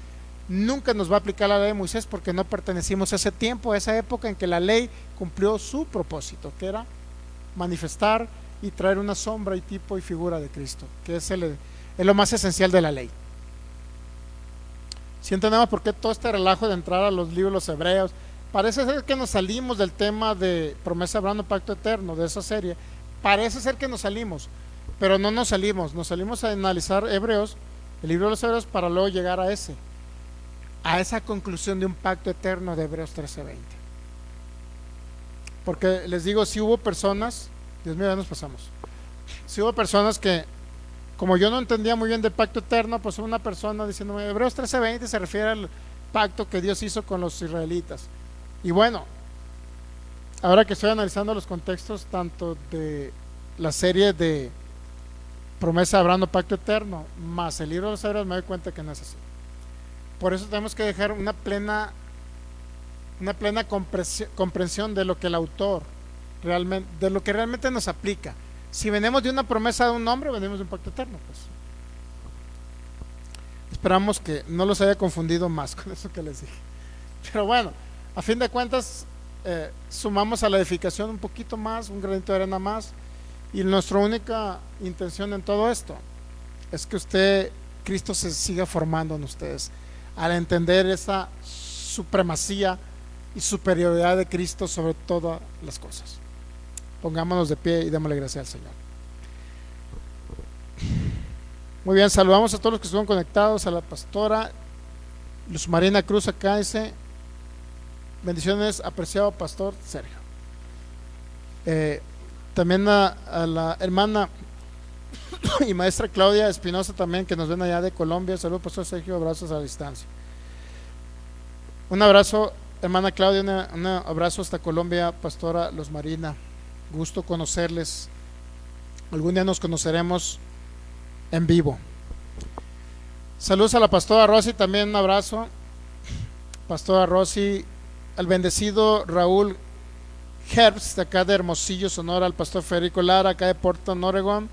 nunca nos va a aplicar la ley de Moisés, porque no pertenecimos a ese tiempo, a esa época en que la ley cumplió su propósito, que era manifestar y traer una sombra y tipo y figura de Cristo, que es lo más esencial de la ley. Si entendemos por qué todo este relajo de entrar a los libros de los Hebreos, parece ser que nos salimos del tema de promesa hablando pacto eterno, de esa serie. Parece ser que nos salimos, pero no nos salimos a analizar Hebreos, el libro de los Hebreos, para luego llegar a esa conclusión de un pacto eterno de Hebreos 13:20. Porque les digo, si hubo personas, Dios mío, ya nos pasamos, si hubo personas que, como yo no entendía muy bien del pacto eterno, pues una persona diciéndome, Hebreos 13:20 se refiere al pacto que Dios hizo con los israelitas. Y bueno, ahora que estoy analizando los contextos tanto de la serie de promesa de Abraham, pacto eterno, más el libro de los Hebreos, me doy cuenta que no es así. Por eso tenemos que dejar una plena comprensión de lo que el autor realmente, de lo que realmente nos aplica. Si venimos de una promesa de un hombre, venimos de un pacto eterno, pues. Esperamos que no los haya confundido más con eso que les dije. Pero bueno, a fin de cuentas, sumamos a la edificación un poquito más, un granito de arena más, y nuestra única intención en todo esto es que Cristo se siga formando en ustedes, al entender esa supremacía y superioridad de Cristo sobre todas las cosas. Pongámonos de pie y démosle gracias al Señor. Muy bien, saludamos a todos los que estuvieron conectados, a la pastora Luz Marina Cruz acá, dice: bendiciones, apreciado pastor Sergio. También a la hermana y maestra Claudia Espinosa también, que nos ven allá de Colombia. Saludos pastor Sergio, abrazos a la distancia. Un abrazo hermana Claudia, un abrazo hasta Colombia, pastora Los Marina, gusto conocerles, algún día nos conoceremos en vivo. Saludos a la pastora Rosy, también un abrazo, pastora Rosy, al bendecido Raúl Herbst, de acá de Hermosillo, Sonora, al pastor Federico Lara, acá de Portland, Oregon,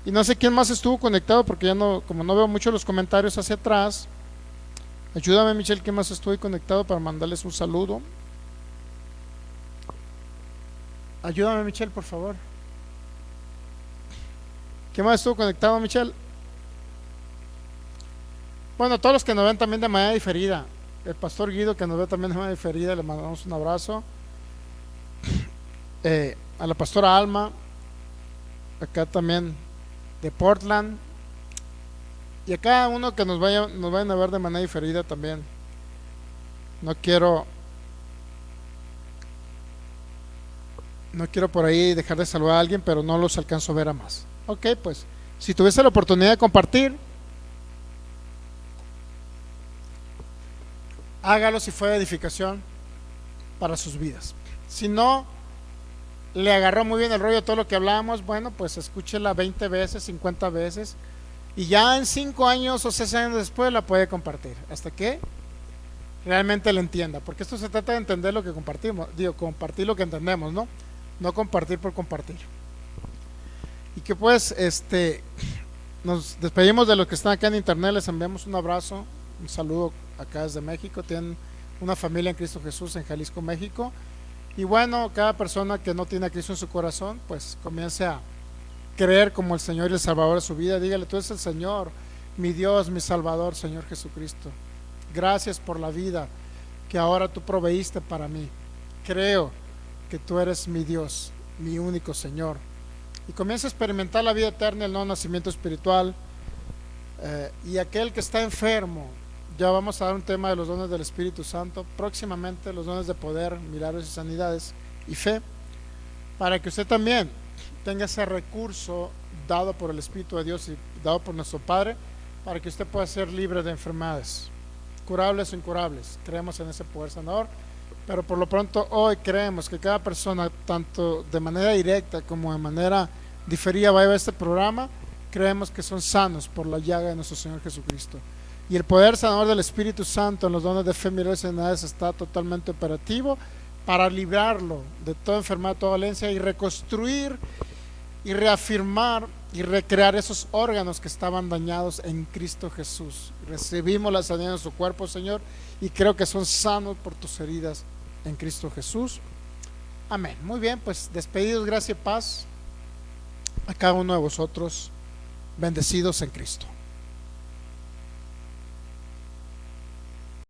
y no sé quién más estuvo conectado, porque ya no, como no veo mucho los comentarios hacia atrás. Ayúdame, Michelle, ¿quién más estuvo conectado para mandarles un saludo? Ayúdame, Michelle, por favor. ¿Quién más estuvo conectado, Michelle? Bueno, todos los que nos ven también de manera diferida. El pastor Guido, que nos ve también de manera diferida, le mandamos un abrazo. A la pastora Alma, acá también de Portland, y a cada uno que nos vayan a ver de manera diferida también. No quiero por ahí dejar de saludar a alguien, pero no los alcanzo a ver a más. Ok, pues si tuviese la oportunidad de compartir, hágalo si fue de edificación para sus vidas. Si no le agarró muy bien el rollo todo lo que hablábamos, bueno, pues escúchela 20 veces, 50 veces, y ya en 5 años o 6 años después la puede compartir, hasta que realmente la entienda, porque esto se trata de entender lo que compartimos, digo, compartir lo que entendemos, no compartir por compartir. Y que pues nos despedimos de los que están acá en internet, les enviamos un abrazo, un saludo acá desde México. Tienen una familia en Cristo Jesús en Jalisco, México. Y bueno, cada persona que no tiene a Cristo en su corazón, pues comience a creer como el Señor y el Salvador de su vida. Dígale: tú eres el Señor, mi Dios, mi Salvador, Señor Jesucristo. Gracias por la vida que ahora tú proveíste para mí. Creo que tú eres mi Dios, mi único Señor. Y comienza a experimentar la vida eterna, el nuevo nacimiento espiritual. Y aquel que está enfermo, ya vamos a dar un tema de los dones del Espíritu Santo próximamente, los dones de poder, milagros y sanidades y fe, para que usted también tenga ese recurso dado por el Espíritu de Dios y dado por nuestro Padre, para que usted pueda ser libre de enfermedades, curables o incurables. Creemos en ese poder sanador, pero por lo pronto hoy creemos que cada persona, tanto de manera directa como de manera diferida, va a ver este programa. Creemos que son sanos por la llaga de nuestro Señor Jesucristo. Y el poder sanador del Espíritu Santo en los dones de fe, milagros y sanidades está totalmente operativo para librarlo de toda enfermedad, toda dolencia, y reconstruir y reafirmar y recrear esos órganos que estaban dañados en Cristo Jesús. Recibimos la sanidad de su cuerpo, Señor, y creo que son sanos por tus heridas en Cristo Jesús. Amén. Muy bien, pues despedidos, gracia y paz a cada uno de vosotros, bendecidos en Cristo.